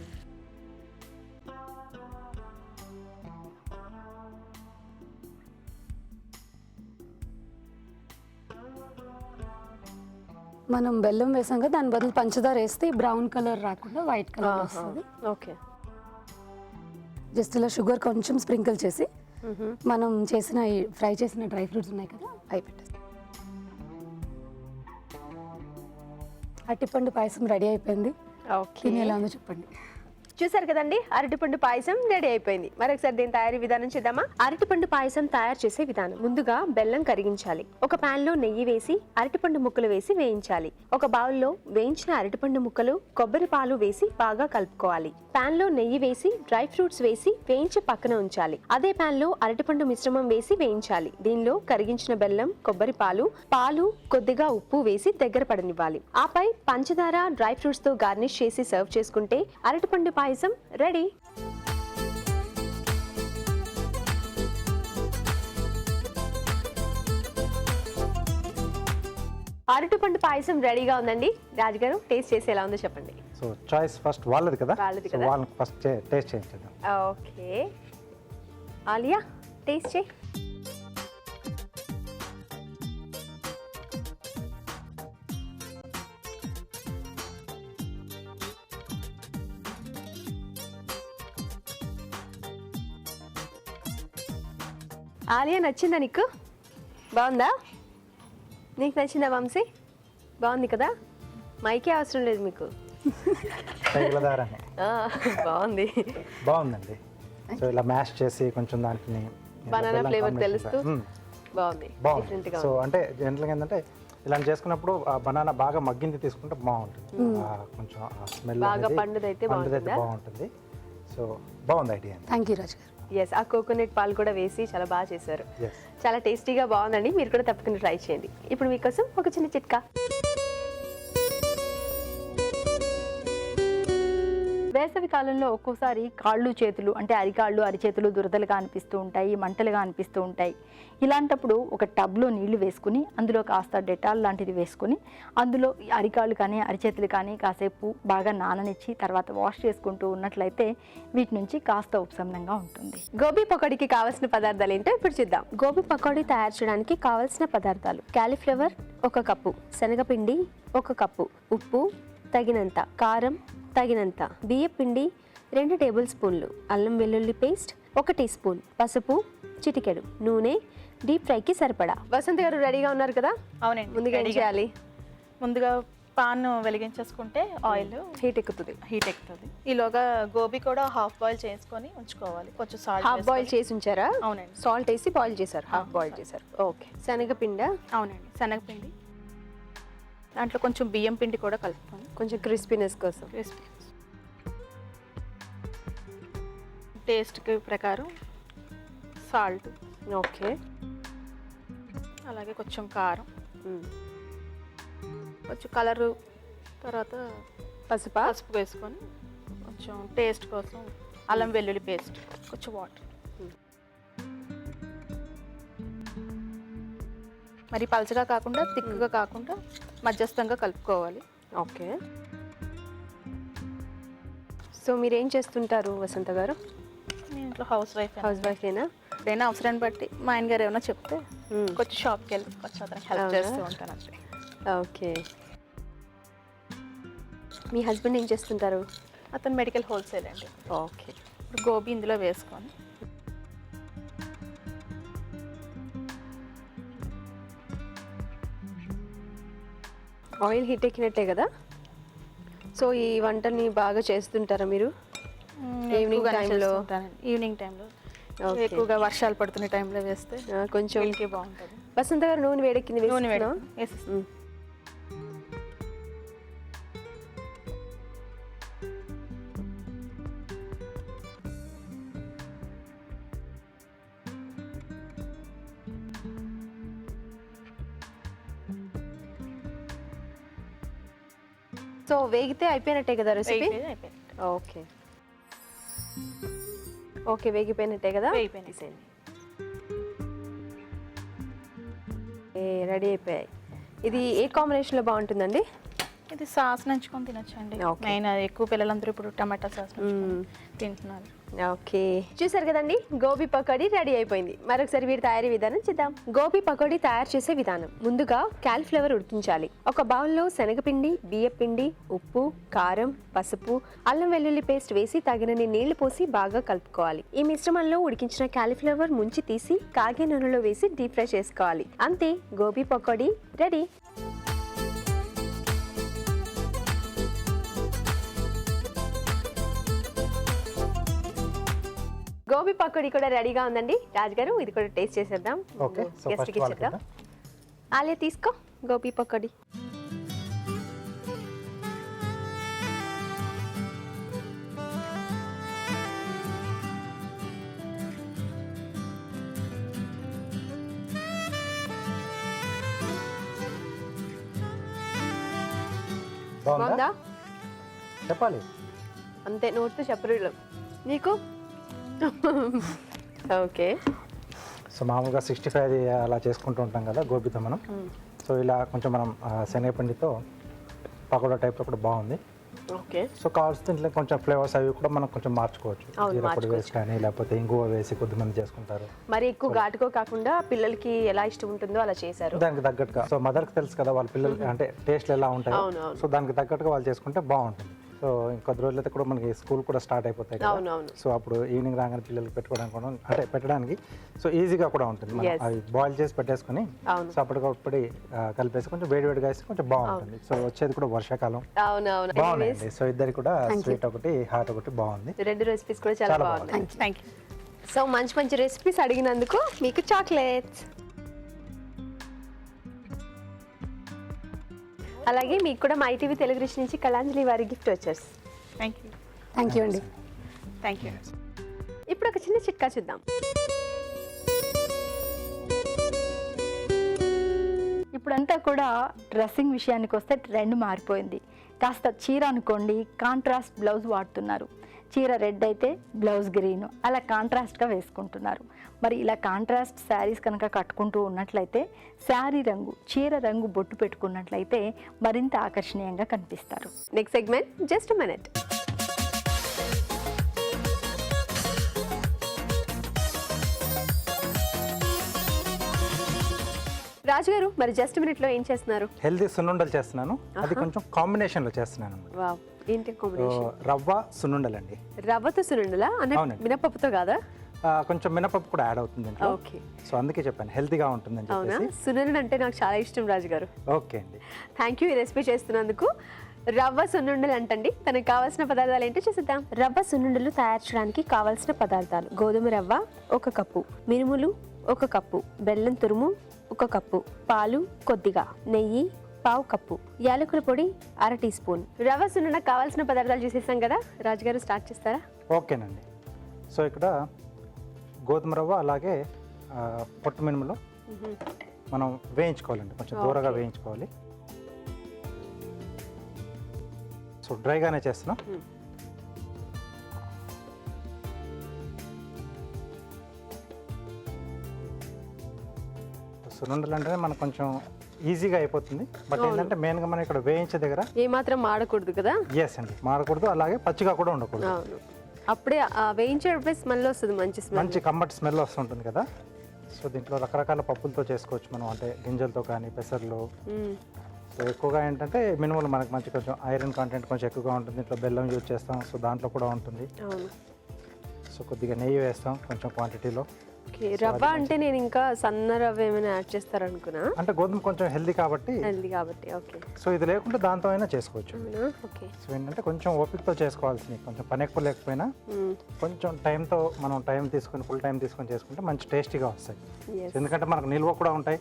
మనం బెల్లం వేసాం కదా, దాని బదులు పంచదార వేస్తే బ్రౌన్ కలర్ రాకుండా వైట్ కలర్ వస్తుంది. ఓకే. జస్ట్ ఇలా షుగర్ కొంచెం స్ప్రింకిల్ చేసి మనం చేసిన ఫ్రై చేసిన డ్రై ఫ్రూట్స్ ఉన్నాయి కదా అవి పెట్టేస్తాం. అరటిపండు పాయసం రెడీ అయిపోయింది. ఓకే. తిని ఎలా ఉందో చెప్పండి. చూసారు కదండి, అరటిపండు పాయసం రెడీ అయిపోయింది. మరొకసారి దీని తయారీ విధానం చూద్దామా? అరటిపండు పాయసం తయారు చేసే విధానం. ముందుగా బెల్లం కరిగించాలి. ఒక పాన్ లో నెయ్యి వేసి అరటిపండు ముక్కలు వేసి వేయించాలి. ఒక బౌల్లో వేయించిన అరటిపండు ముక్కలు, కొబ్బరి పాలు వేసి బాగా కలుపుకోవాలి. పాన్ లో నెయ్యి వేసి డ్రై ఫ్రూట్స్ వేసి వేయించి పక్కన ఉంచాలి. అదే పాన్ లో అరటిపండు మిశ్రమం వేసి వేయించాలి. దీనిలో కరిగించిన బెల్లం, కొబ్బరి పాలు, కొద్దిగా ఉప్పు వేసి దగ్గర పడనివ్వాలి. ఆపై పంచదార, డ్రై ఫ్రూట్స్ తో గార్నిష్ చేసి సర్వ్ చేసుకుంటే అరటిపండు పాయసం రెడీ. అరటిపండు పాయసం రెడీగా ఉందండి. రాజుగారు, టేస్ట్ చేసి ఎలా ఉందో చెప్పండి. సో చాయిస్ ఫస్ట్ వాళ్ళది కదా, వాళ్ళది సో కదా. వాళ్ళకి ఫస్ట్ టేస్ట్ చేయించేద్దాం. ఓకే, ఆలియా టేస్ట్ చేయి. ఆలియా, నచ్చిందా నీకు? బాగుందా? నీకు నచ్చిందా వంశీ? బాగుంది కదా. మైకే అవసరం లేదు మీకు. తైలదారని బాగుంది. బాగుందండి. సో ఇలా మ్యాష్ చేసి కొంచెం దాంట్ని బనానా బెల్లం ఫ్లేవర్ combination తెలుస్తూ గా, బాగుంది. బాగుంది. డిఫరెంట్గా సో అంటే జనరల్గా ఏంటంటే ఇలా చేసుకున్నప్పుడు ఆ బనానా బాగా మగ్గింది తీసుకుంటే బాగుంటుంది. కొంచెం స్మెల్ బాగా పండుదైతే బాగుంటుంది. సో బాగుంది ఐడియా అండి. థ్యాంక్ యూ రాజు గారు. ఎస్, ఆ కోకోనట్ పాలు కూడా వేసి చాలా బాగా చేశారు. Yes. చాలా టేస్టీగా బాగుందండి. మీరు కూడా తప్పకుండా ట్రై చేయండి. ఇప్పుడు మీకోసం ఒక చిన్న చిట్కా. వేసవి కాలంలో ఒక్కోసారి కాళ్ళు చేతులు అంటే అరికాళ్ళు అరిచేతులు దురదలుగా అనిపిస్తూ ఉంటాయి, మంటలుగా అనిపిస్తూ ఉంటాయి. ఇలాంటప్పుడు ఒక టబ్లో నీళ్లు వేసుకుని అందులో కాస్త డెటాల్ లాంటిది వేసుకుని అందులో అరికాళ్ళు కానీ అరిచేతులు కానీ కాసేపు బాగా నాననిచ్చి తర్వాత వాష్ చేసుకుంటూ ఉన్నట్లయితే వీటి నుంచి కాస్త ఉపశమనంగా ఉంటుంది. గోబీ పకోడీకి కావాల్సిన పదార్థాలు ఏంటో ఇప్పుడు చూద్దాం. గోబీ పకోడీ తయారు చేయడానికి కావాల్సిన పదార్థాలు: కాలీఫ్లవర్ 1 కప్పు, శనగపిండి 1 కప్పు, ఉప్పు తగినంత, కారం తగినంత, బియ్యం పిండి 2 టేబుల్ స్పూన్లు, అల్లం వెల్లుల్లి పేస్ట్ 1 టీ స్పూన్, పసుపు చిటికెడు, నూనె, డీప్ ఫ్రైకి సరిపడా. వసంత్ గారు రెడీగా ఉన్నారు కదా? అవునండి. ముందుగా ఏం చేయాలి? ముందుగా పాన్ వెలిగించేసుకుంటే ఆయిల్ హీట్ ఎక్కుతుంది. హీట్ ఎక్కుతుంది. ఈలోగా గోబీ కూడా హాఫ్ బాయిల్ చేసుకొని ఉంచుకోవాలి. కొంచెం సాల్ట్ హాఫ్ బాయిల్ చేసి ఉంచారా? అవునండి. సాల్ట్ వేసి బాయిల్ చేశారు. హాఫ్ బాయిల్ చేశారు. ఓకే. శనగపిండి అవునండి, శనగపిండి. దాంట్లో కొంచెం బియ్యం పిండి కూడా కలుపుతాను, కొంచెం క్రిస్పీనెస్ కోసం. క్రిస్పీ. టేస్ట్కి ప్రకారం సాల్ట్, ఓకే. అలాగే కొంచెం కారం, కొంచెం కలరు, తర్వాత పసుపు వేసుకొని కొంచెం టేస్ట్ కోసం అల్లం వెల్లుల్లి పేస్ట్, కొంచెం వాటర్. మరి పలచగా కాకుండా థిక్గా కాకుండా మధ్యస్థంగా కలుపుకోవాలి. ఓకే. సో మీరు ఏం చేస్తుంటారు వసంత గారు? నేను ఇంట్లో హౌస్ వైఫ్. హౌస్ వైఫేనా? ఎప్పుడైనా అవసరాన్ని బట్టి మా ఆయన గారు ఏమైనా చెప్తే కొంచెం షాప్కి వెళ్ళి కొంచెం అతనికి హెల్ప్ అవునా? చేస్తూ ఉంటాను అంతే. ఓకే. మీ హస్బెండ్ ఏం చేస్తుంటారు? అతను మెడికల్ హోల్సేల్ అండి. ఓకే. ఇప్పుడు గోబీ ఇందులో వేసుకొని ఆయిల్ హీట్ ఎక్కినట్టే కదా? సో ఈ వంటని బాగా చేస్తుంటారా మీరు? ఈవినింగ్ టైంలో? ఈవినింగ్ టైంలో Okay. ఎక్కువగా వర్షాలు పడుతున్న టైంలో వేస్తే కొంచెం వీళ్ళకి బాగుంటుంది. వసంత గారు నూనె వేడెక్కింది, నూనె వేస్తున్నావా? వేసేస్తాం. సో వేగితే అయిపోయినట్టే కదా రెసిపీ? అయిపోయింది. ఓకే. ఓకే, వేగిపోయినట్టే కదా? వేగిపోయినాయి. రెడీ అయిపోయాయి. ఇది ఏ కాంబినేషన్లో బాగుంటుందండి? ఇది సాస్ నంచుకొని తినొచ్చండి. Okay. మెయిన్ ఎక్కువ పిల్లలందరూ ఇప్పుడు టమాటా సాస్ తింటున్నారు. ఓకే, చూసారు కదండి, గోబీ పకోడీ రెడీ అయిపోయింది. మరొకసారి వీటి తయారీ విధానం చూద్దాం. గోబీ పకోడీ తయారు చేసే విధానం: ముందుగా కాలీఫ్లవర్ ఉడికించాలి. ఒక బౌల్లో శనగపిండి, బియ్యం పిండి, ఉప్పు, కారం, పసుపు, అల్లం వెల్లుల్లి పేస్ట్ వేసి తగినన్ని నీళ్లు పోసి బాగా కలుపుకోవాలి. ఈ మిశ్రమంలో ఉడికించిన కాలీఫ్లవర్ ముంచి తీసి కాగే నూనెలో వేసి డీప్ ఫ్రై చేసుకోవాలి. అంతే, గోబీ పకోడీ రెడీ. గోబీ పకోడీ కూడా రెడీగా ఉందండి. రాజుగారు, ఇది కూడా టేస్ట్ చేసేద్దాం. ఓకే. సో గెస్ట్కి ఫస్ట్ వాళ్ళకి ఇచ్చేద్దాం. ఆలే తీసుకో గోబీ పకోడీ. బాగుందా? బాగుందా? చెప్పాలి. అంతే, నోటితో చెప్పరు నీకు. ఓకే. సో మామూలుగా 65 అలా చేసుకుంటూ ఉంటాం కదా గోబీతో మనం. సో ఇలా కొంచెం మనం శనగపిండితో పకోడా టైప్లో కూడా బాగుంది. ఓకే. సో కావాల్సిన దీంట్లో కొంచెం ఫ్లేవర్స్ అవి కూడా మనం కొంచెం మార్చుకోవచ్చు. అవును, జీలపొడి వేసి కానీ లేకపోతే ఇంగువ వేసి కొద్దిమంది చేసుకుంటారు. మరి ఎక్కువ ఘాటుకో కాకుండా పిల్లలకి ఎలా ఇష్టం ఉంటుందో అలా చేశారు. దానికి తగ్గట్టుగా. సో మదర్కి తెలుసు కదా వాళ్ళ పిల్లలు అంటే టేస్ట్లు ఎలా ఉంటాయో. అవును, అవును. సో దానికి తగ్గట్టుగా వాళ్ళు చేసుకుంటే బాగుంటుంది. సో ఇంకొద్ది రోజులు అయితే కూడా మనకి స్కూల్ కూడా స్టార్ట్ అయిపోతాయి కదా. అవునవును. సో అప్పుడు ఈవినింగ్ రాగానే పిల్లలకి పెట్టుకోవడానికి కూడా అంటే పెట్టడానికి సో ఈజీగా కూడా ఉంటుంది. మనం Yes. అవి బాయిల్ చేసి పెట్టేసుకొని అవును. సో అప్పటికప్పుడు కలిపేసి కొంచెం వేడిగా వేసి కొంచెం బాగుంటుంది. సో వచ్చేది కూడా వర్షాకాలం అవునవును. బాగుందండి. సో ఇద్దరికి కూడా స్వీట్ ఒకటి హాట్ ఒకటి బాగుంది. రెండు రెసిపీస్ కూడా చాలా చాలా బాగున్నాయి. Thank you. సో మంచి మంచి రెసిపీస్ అడిగినందుకు మీకు చాక్లెట్స్, అలాగే మీకు కూడా మా ITV తెలుగు రుచి నుంచి కళాంజలి వారి గిఫ్ట్ వచ్చేసి. Thank you. థ్యాంక్ యూ అండి. Thank you. ఇప్పుడు ఒక చిన్న చిట్కా చూద్దాం. ఇప్పుడంతా కూడా డ్రెస్సింగ్ విషయానికి వస్తే ట్రెండ్ మారిపోయింది. కాస్త చీర అనుకోండి, కాంట్రాస్ట్ బ్లౌజ్ వాడుతున్నారు. చీర రెడ్ అయితే బ్లౌజ్ గ్రీన్, అలా కాంట్రాస్ట్గా వేసుకుంటున్నారు. మరి ఇలా కాంట్రాస్ట్ శారీస్ కనుక కట్టుకుంటూ ఉన్నట్లయితే శారీ రంగు, చీర రంగు బొట్టు పెట్టుకున్నట్లయితే మరింత ఆకర్షణీయంగా కనిపిస్తారు. Next segment just minute. Raju garu, మరి జస్ట్ మినిట్ లో ఏం చేస్తున్నారు? హెల్దీ సున్నుండలు చేస్తున్నాను. అది కొంచెం కాంబినేషన్లో చేస్తున్నాను అన్నమాట. వావ్, ఏంటి కాంబినేషన్? రవ్వ సున్నుండలండి. రవ్వతో సున్నుండలా అన్న, అవునండి. మినపప్పుతో కాదా? కొంచెం మినపప్పు కూడా యాడ్ అవుతుంది దీంట్లో. ఓకే. సో అందుకే చెప్పాను హెల్తీగా ఉంటుందని అవునా? చెప్పేసి. సున్నుండ అంటే నాకు చాలా ఇష్టం రాజు గారు. ఓకే అండి. థ్యాంక్ యూ ఈ రెసిపీ చేస్తున్నందుకు. రవ్వ సున్నుండలు అంటండి. తనకు కావాల్సిన పదార్థాలు ఏంటో చూసిద్దాం. రవ్వ సున్నుండలు తయారు చేయడానికి కావాల్సిన పదార్థాలు: గోధుమ రవ్వ 1 కప్పు, మినుములు 1 కప్పు, బెల్లం తురుము 1 కప్పు, పాలు కొద్దిగా, నెయ్యి 1/2 కప్పు, యాలకుల పొడి 1/2 టీ స్పూన్. రవ్వ సున్నుండ కావాల్సిన పదార్థాలు చూసేసాం కదా, రాజుగారు స్టార్ట్ చేస్తారా? ఓకేనండి. సో ఇక్కడ గోధుమ రవ్వ అలాగే పొట్టు మినుములు మనం వేయించుకోవాలండి. కొంచెం దూరగా వేయించుకోవాలి. సో డ్రైగానే చేస్తున్నాం. సున్నుండలు అంటే మనకు కొంచెం ఈజీగా అయిపోతుంది. బట్ ఏంటంటే మెయిన్గా మనం ఇక్కడ వేయించే దగ్గర ఏమాత్రం మాడకూడదు కదా? ఎస్ అండి, మాడకూడదు. అలాగే పచ్చిగా కూడా ఉండకూడదు. అవును, అప్పుడే వేయించేటప్పుడే స్మెల్ వస్తుంది, మంచి స్మెల్. మంచి కమ్మటి స్మెల్ వస్తుంటుంది కదా. సో దీంట్లో రకరకాల పప్పులతో చేసుకోవచ్చు మనం, అంటే గింజలతో కానీ పెసర్లు. సో ఎక్కువగా ఏంటంటే మినిమల్ మనకి మంచి కొంచెం ఐరన్ కంటెంట్ కొంచెం ఎక్కువగా ఉంటుంది. దీంట్లో బెల్లం యూజ్ చేస్తాం, సో దాంట్లో కూడా ఉంటుంది. అవును. సో కొద్దిగా నెయ్యి వేస్తాం కొంచెం క్వాంటిటీలో. ఓకే. రవ్వ అంటే నేను ఇంకా సన్న రవ్వ ఏమైనా యాడ్ చేస్తారనుకున్నా. అంటే గోధుమ కొంచెం హెల్దీ కాబట్టి. హెల్దీ కాబట్టి. ఓకే. సో ఇది లేకుంటే దాంతో అయినా చేసుకోవచ్చు. అవునా? ఓకే. సో ఏంటంటే కొంచెం ఓపికతో చేసుకోవాల్సింది, కొంచెం పని ఎక్కువ లేకపోయినా కొంచెం టైంతో మనం టైం తీసుకొని ఫుల్ టైం తీసుకొని చేసుకుంటే మంచి టేస్టీగా వస్తాయి. Yes. ఎందుకంటే మనకు నిల్వ కూడా ఉంటాయి,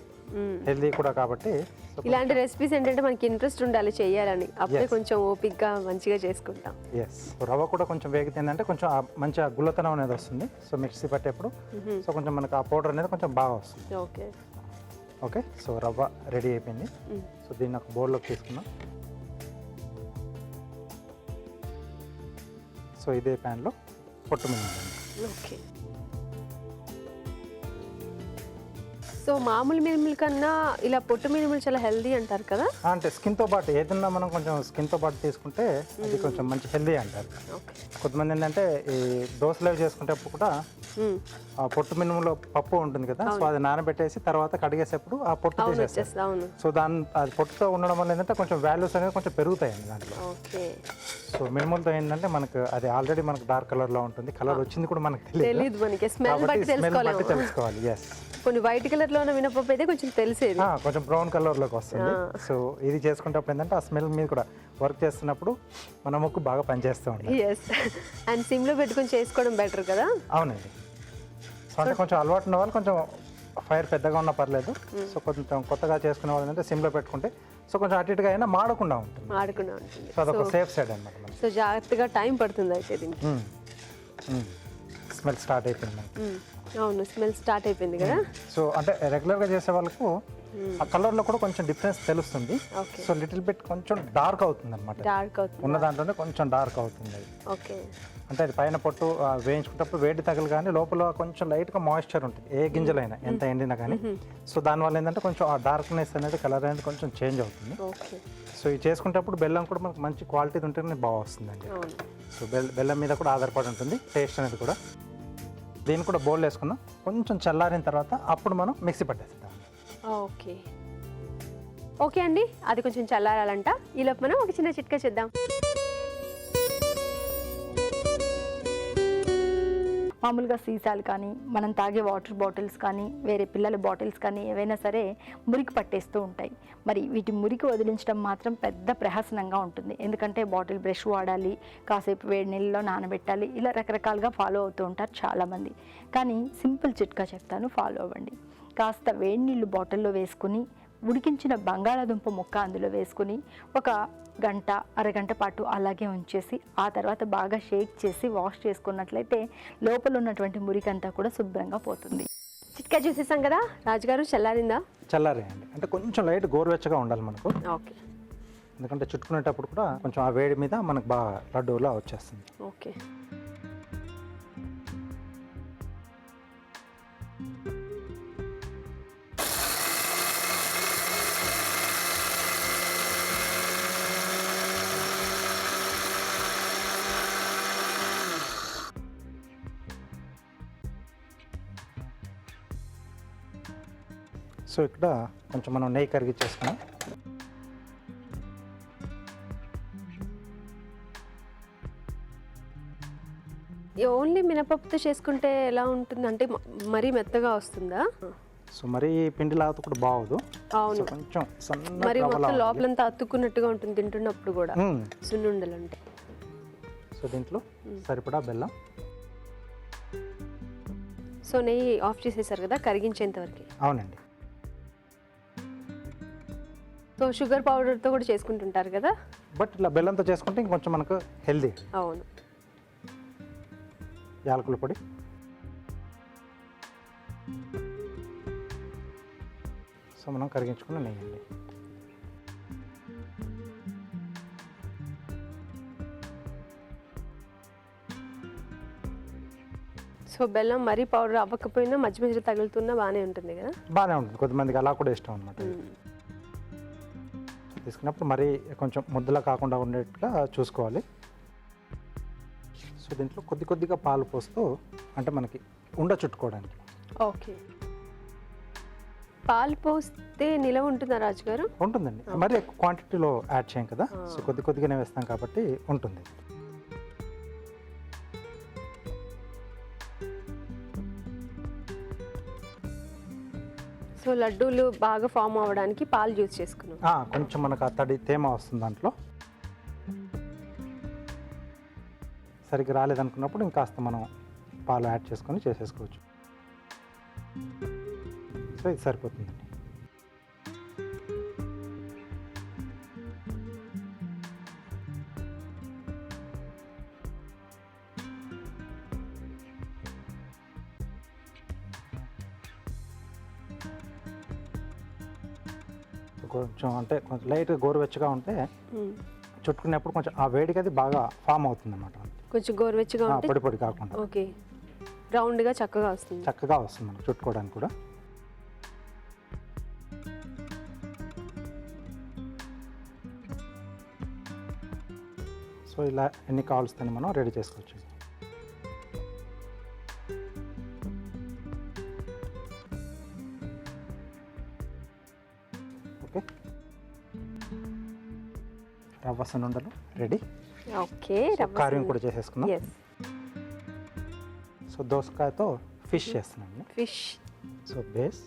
హెల్దీ కూడా కాబట్టి. సో ఇలాంటి రెసిపీస్ ఏంటంటే మనకి ఇంట్రెస్ట్ ఉండాలి చేయాలని, అప్పుడే Yes. కొంచెం ఓపిక్గా మంచిగా చేసుకుంటాం. ఎస్. రవ్వ కూడా కొంచెం వేగితే ఏంటంటే కొంచెం మంచి గుల్లతనం అనేది వస్తుంది. సో మిక్సీ పట్టేప్పుడు సో కొంచెం మనకు ఆ పౌడర్ అనేది కొంచెం బాగా వస్తుంది. ఓకే. ఓకే. సో రవ్వ రెడీ అయిపోయింది. సో దీన్ని ఒక బౌల్లోకి తీసుకున్నాం. సో ఇదే ప్యాన్లో పొట్టు మినుములు. ఓకే. సో మామూలు మినుముల కన్నా ఇలా పొట్టు మినుములు చాలా హెల్దీ అంటారు కదా? అంటే స్కిన్తో పాటు ఏదన్నా మనం కొంచెం స్కిన్తో పాటు తీసుకుంటే అది కొంచెం మంచి హెల్దీ అంటారు. ఓకే. కొంతమంది ఏంటంటే ఈ దోశలు అవి చేసుకునేటప్పుడు కూడా ఆ పొట్టు మినుములో పప్పు ఉంటుంది కదా, సో అది నానబెట్టేసి తర్వాత కడిగేసేప్పుడు ఆ పొట్టు తీసేస్తారు. అవును. సో అది పొట్టుతో ఉండడం వల్ల ఏంటంటే కొంచెం వాల్యూస్ అనేవి కొంచెం పెరుగుతాయండి దాంట్లో. ఓకే. సో మినుములతో ఏంటంటే మనకు అది ఆల్రెడీ మనకు డార్క్ కలర్లో ఉంటుంది, కలర్ వచ్చింది కూడా మనకు తెలియదు, మనకి స్మెల్ కాబట్టి బట్టి స్మెల్ బట్టి తెలుసుకోవాలి. తెలుసుకోవాలి. ఎస్. కొన్ని వైట్ కలర్ లో ఉన్న మినపప్పు అయితే కొంచెం తెలిసేది, కొంచెం బ్రౌన్ కలర్లోకి వస్తుంది. సో ఇది చేసుకునేటప్పుడు ఏంటంటే ఆ స్మెల్ మీద కూడా వర్క్ చేస్తున్నప్పుడు మన ముక్కు బాగా పనిచేస్తూ ఉంటుంది. ఎస్. అండ్ సిమ్ లో పెట్టుకొని చేసుకోవడం బెటర్ కదా? అవునండి. సో అంటే కొంచెం అలవాటు ఉన్న వాళ్ళు కొంచెం ఫైర్ పెద్దగా ఉన్నా పర్లేదు. సో కొంచెం కొత్తగా చేసుకునే వాళ్ళు ఏంటంటే సిమ్లో పెట్టుకుంటే సో కొంచెం అటు ఇటుగా అయినా మాడకుండా ఉంటుంది. మాడకుండా ఉంటుంది. సో అదొక సేఫ్ సైడ్ అనమాట. సో జాగ్రత్తగా టైం పడుతుంది అయితే దీనికి. స్మెల్ స్టార్ట్ అయిపోయింది మనకి. అవును, స్మెల్ స్టార్ట్ అయిపోయింది కదా. సో అంటే రెగ్యులర్గా చేసే వాళ్ళకు ఆ కలర్లో కూడా కొంచెం డిఫరెన్స్ తెలుస్తుంది. ఓకే. సో లిటిల్ బిట్ కొంచెం డార్క్ అవుతుంది అనమాట. డార్క్ అవుతుంది. ఉన్న దాంట్లోనే కొంచెం డార్క్ అవుతుంది అది. ఓకే. అంటే అది పైన పొట్టు వేయించుకున్నప్పుడు వేడి తగలు కానీ లోపల కొంచెం లైట్గా మాయిశ్చర్ ఉంటుంది, ఏ గింజలైనా ఎంత ఎండినా కానీ. సో దానివల్ల ఏంటంటే కొంచెం ఆ డార్క్నెస్ అనేది కలర్ అనేది కొంచెం చేంజ్ అవుతుంది. ఓకే. సో ఇది చేసుకునేటప్పుడు బెల్లం కూడా మనకు మంచి క్వాలిటీ ఉంటేనే బాగా వస్తుందండి. అవును. సో బెల్లం మీద కూడా ఆధారపడి ఉంటుంది టేస్ట్ అనేది కూడా. దీన్ని కూడా బౌల్ వేసుకున్నాం. కొంచెం చల్లారిన తర్వాత అప్పుడు మనం మిక్సీ పట్టేస్తాం. ఓకే. ఓకే అండి, అది కొంచెం చల్లారాలంట. ఈలోపు మనం ఒక చిన్న చిట్కా చేద్దాం. మామూలుగా సీసాలు కానీ మనం తాగే వాటర్ బాటిల్స్ కానీ వేరే పిల్లల బాటిల్స్ కానీ ఏవైనా సరే మురికి పట్టేస్తూ ఉంటాయి. మరి వీటి మురికి వదిలించడం మాత్రం పెద్ద ప్రహసనంగా ఉంటుంది. ఎందుకంటే బాటిల్ బ్రష్ వాడాలి, కాసేపు వేడి నీళ్ళలో నానబెట్టాలి, ఇలా రకరకాలుగా ఫాలో అవుతూ ఉంటారు చాలామంది. కానీ సింపుల్ చిట్కా చెప్తాను, ఫాలో అవ్వండి. కాస్త వేడి నీళ్ళు బాటిల్లో వేసుకుని ఉడికించిన బంగాళాదుంప ముక్క అందులో వేసుకుని ఒక గంట అరగంట పాటు అలాగే ఉంచేసి ఆ తర్వాత బాగా షేక్ చేసి వాష్ చేసుకున్నట్లయితే లోపల ఉన్నటువంటి మురికంతా కూడా శుభ్రంగా పోతుంది. చిట్కా చూసేసాం కదా రాజుగారు, చల్లారిందా? చల్లారేయండి, అంటే కొంచెం లైట్ గోరువెచ్చగా ఉండాలి మనకు. ఓకే. ఎందుకంటే చుట్టుకునేటప్పుడు కూడా కొంచెం ఆ వేడి మీద మనకు బాగా లడ్డూలా వచ్చేస్తుంది. ఓకే. సో ఇక్కడ కొంచెం మనం నెయ్యి కరిగిచ్చేసుకున్నాం. ఓన్లీ మినపప్పుతో చేసుకుంటే ఎలా ఉంటుంది, అంటే మరీ మెత్తగా వస్తుందా? సో మరీ పిండి లాగా కూడా బాగోదు. అవును, కొంచెం మరి మొత్తం లోపలంతా అతుక్కున్నట్టుగా ఉంటుంది తింటున్నప్పుడు కూడా సున్నుండలు అంటే. సో దీంట్లో సరిపడా బెల్లం. సో నెయ్యి ఆఫ్ చేసేసారు కదా కరిగించేంత వరకు. అవునండి. సో షుగర్ పౌడర్తో కూడా చేసుకుంటుంటారు కదా, బట్ ఇలా బెల్లంతో చేసుకుంటే ఇంకొంచెం మనకు హెల్దీ. అవును. యాలకుల పొడి, సో మనం కరిగించుకున్న నెయ్యి అండి. సో బెల్లం మరీ పౌడర్ అవ్వకపోయినా మధ్య మధ్యలో తగులుతున్నా బాగానే ఉంటుంది కదా. బాగానే ఉంటుంది, కొద్దిమందికి అలా కూడా ఇష్టం అనమాట. తీసుకున్నప్పుడు మరీ కొంచెం ముద్దలా కాకుండా ఉండేట్టుగా చూసుకోవాలి. సో దీంట్లో కొద్ది కొద్దిగా పాలు పోస్తూ, అంటే మనకి ఉండ చుట్టుకోవడానికి. ఓకే. పాలు పోస్తే నిలవ ఉంటుందా రాజుగారు? ఉంటుందండి, మరి ఎక్కువ క్వాంటిటీలో యాడ్ చేయం కదా, సో కొద్ది కొద్దిగానే వేస్తాం కాబట్టి ఉంటుంది. సో లడ్డూలు బాగా ఫామ్ అవ్వడానికి పాలు యూజ్ చేసుకున్నాం. కొంచెం మనకు ఆ తడి తేమ వస్తుంది దాంట్లో. సరిగ్గా రాలేదనుకున్నప్పుడు ఇంకాస్త మనం పాలు యాడ్ చేసుకొని చేసేసుకోవచ్చు. సో ఇది సరిపోతుందండి. కొంచెం అంటే కొంచెం లైట్గా గోరువెచ్చగా ఉంటే చుట్టుకునేప్పుడు కొంచెం ఆ వేడికి అది బాగా ఫామ్ అవుతుంది అన్నమాట. కొంచెం గోరువెచ్చగా ఉంటే పొడి పొడి కాకుండా ఓకే రౌండ్గా చక్కగా వస్తుంది. చక్కగా వస్తుంది మనకు చుట్టుకోవడానికి కూడా. సో ఇలా ఎన్ని కావాల్సిందని మనం రెడీ చేసుకోవచ్చు. ఓకే, రవ్వ సున్నుండలు రెడీ. ఓకే, కారం కూడా చేసేసుకుందాం. ఎస్. సో దోసకాయతో ఫిష్ చేస్తున్నాను. ఫిష్. సో బేస్,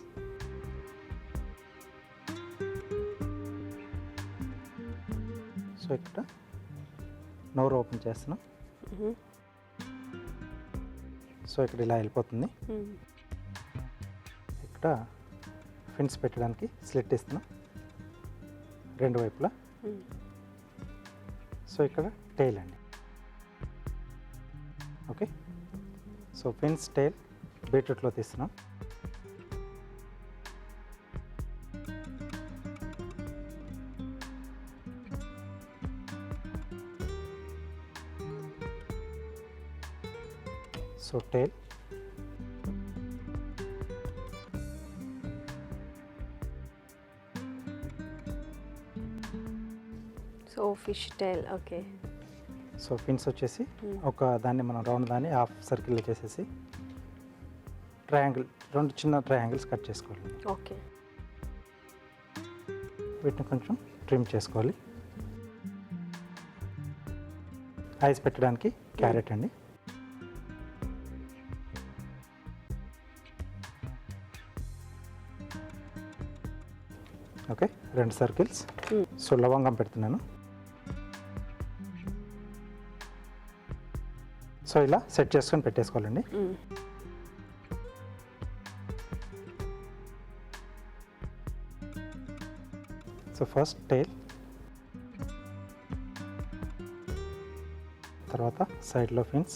సో ఇక్కడ నోరు ఓపెన్ చేస్తున్నాం. సో ఇక్కడ ఇలా వెళ్ళిపోతుంది. ఇక్కడ ఫిన్స్ పెట్టడానికి స్లిట్ ఇస్తున్నాం రెండు వైపులా. సో ఇక్కడ టైల్ అండి. ఓకే, సో ఫిన్స్ టైల్ బీట్రూట్లో తీస్తున్నాం. So tail, so fish tail. Okay, so fins వచ్చేసి ఒక దాన్ని మనం రౌండ్ దాన్ని హాఫ్ సర్కిల్లో చేసేసి ట్రయాంగిల్, రెండు చిన్న ట్రయాంగిల్స్ కట్ చేసుకోవాలి. ఓకే, వీటిని కొంచెం ట్రిమ్ చేసుకోవాలి. ఐస్ పెట్టడానికి క్యారెట్ అండి. Okay 2 circles. సో లవంగం పెడుతున్నాను. సో ఇలా సెట్ చేసుకొని పెట్టేసుకోవాలండి. సో ఫస్ట్ టైల్, తర్వాత సైడ్లో ఫిన్స్,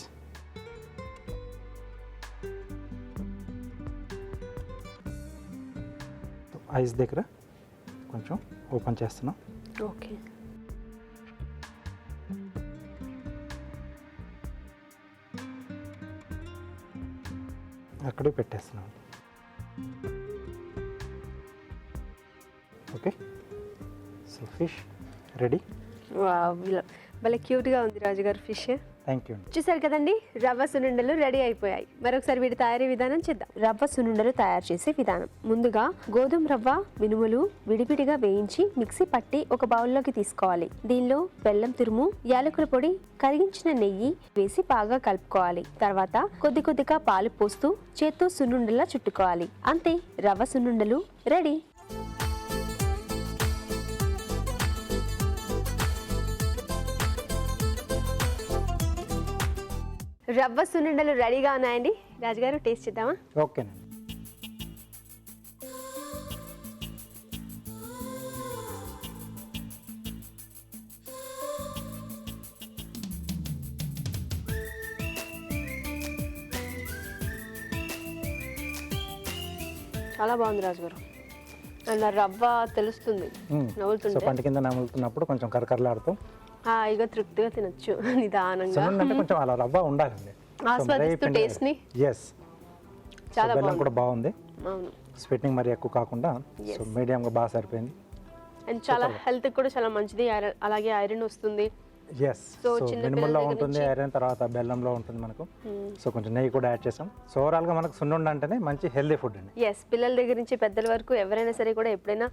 ఐస్ దగ్గర కొంచెం ఓపెన్ చేస్తున్నాం. ఓకే. అక్కడే పెట్టేస్తున్నాం. Okay, so fish ready. Wow, భలే క్యూట్గా ఉంది రాజుగారు ఫిష్. Thank you. చూసారు కదండి, రవ్వ సున్నుండలు రెడీ అయిపోయాయి. మరొకసారి వీటి తయారీ విధానం చేద్దాం. రవ్వ సున్నుండలు తయారు చేసే విధానం: ముందుగా గోధుమ రవ్వ, మినుములు విడివిడిగా వేయించి మిక్సీ పట్టి ఒక బౌల్లోకి తీసుకోవాలి. దీనిలో బెల్లం తురుము, యాలకుల పొడి, కరిగించిన నెయ్యి వేసి బాగా కలుపుకోవాలి. తర్వాత కొద్ది కొద్దిగా పాలు పోస్తూ చేత్తో సున్నుండలా చుట్టుకోవాలి. అంతే, రవ్వ సున్నుండలు రెడీ. రవ్వ సున్నుండలు రెడీగా ఉన్నాయండి. రాజుగారు టేస్ట్ చేద్దామా? ఓకేనండి. చాలా బాగుంది రాజుగారు. అండ్ రవ్వ తెలుస్తుంది సో నవ్వుతుంటే. పంట కింద నములుతున్నప్పుడు కొంచెం కరకరలాడుతూ హాయిగా తృప్తిగా తినొచ్చు నిదానంగా. సున్నుండ అంటే కొంచెం అలా రవ్వ ఉండాలండి. ఆస్వాదిస్తూ టేస్ట్ ని. ఎస్, చాలా బెల్లం బాగుంది. కూడా బాగుంది. అవును. స్వీట్నింగ్ మరి ఎక్కువ కాకుండా సో మీడియంగా బాగా సరిపోయింది. అండ్ చాలా హెల్త్ కూడా చాలా మంచిది. అలాగే ఐరన్ వస్తుంది. ఎస్, సో సో చిన్న మినిమల్లో పిల్లల దగ్గర ఉంటుంది నుంచి- ఐరన్, తర్వాత బెల్లంలో ఉంటుంది మనకు. సో కొంచెం నెయ్యి కూడా యాడ్ చేసాం. సో ఓవరాల్గా మనకు సున్నుండ అంటేనే మంచి హెల్దీ ఫుడ్ అండి. ఎస్, పిల్లల దగ్గర నుంచి పెద్దల వరకు ఎవరైనా సరే కూడా ఎప్పుడైనా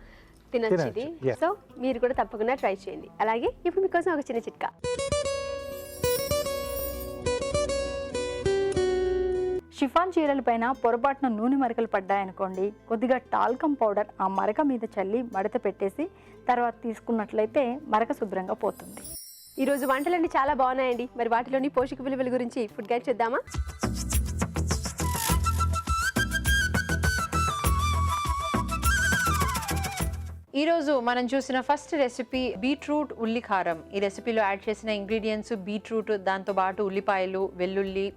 తినచ్చు ఇది. తినొచ్చు, yes. సో మీరు కూడా తప్పకుండా ట్రై చేయండి. అలాగే ఇప్పుడు మీకోసం ఒక చిన్న చిట్కా. షిఫాన్ చీరలపైన పొరపాటున నూనె మరకలు పడ్డాయనుకోండి, కొద్దిగా టాల్కమ్ పౌడర్ ఆ మరక మీద చల్లి మడత పెట్టేసి తర్వాత తీసుకున్నట్లయితే మరక శుభ్రంగా పోతుంది. ఈరోజు వంటలన్నీ చాలా బాగున్నాయండి. మరి వాటిలోని పోషక విలువల గురించి ఫుడ్ గైడ్ చేద్దామా? ఈరోజు మనం చూసిన ఫస్ట్ రెసిపీ బీట్రూట్ ఉల్లి కారం. ఈ రెసిపీలో యాడ్ చేసిన ఇంగ్రీడియంట్స్ బీట్రూట్, దాంతోపాటు ఉల్లిపాయలు, వెల్లుల్లి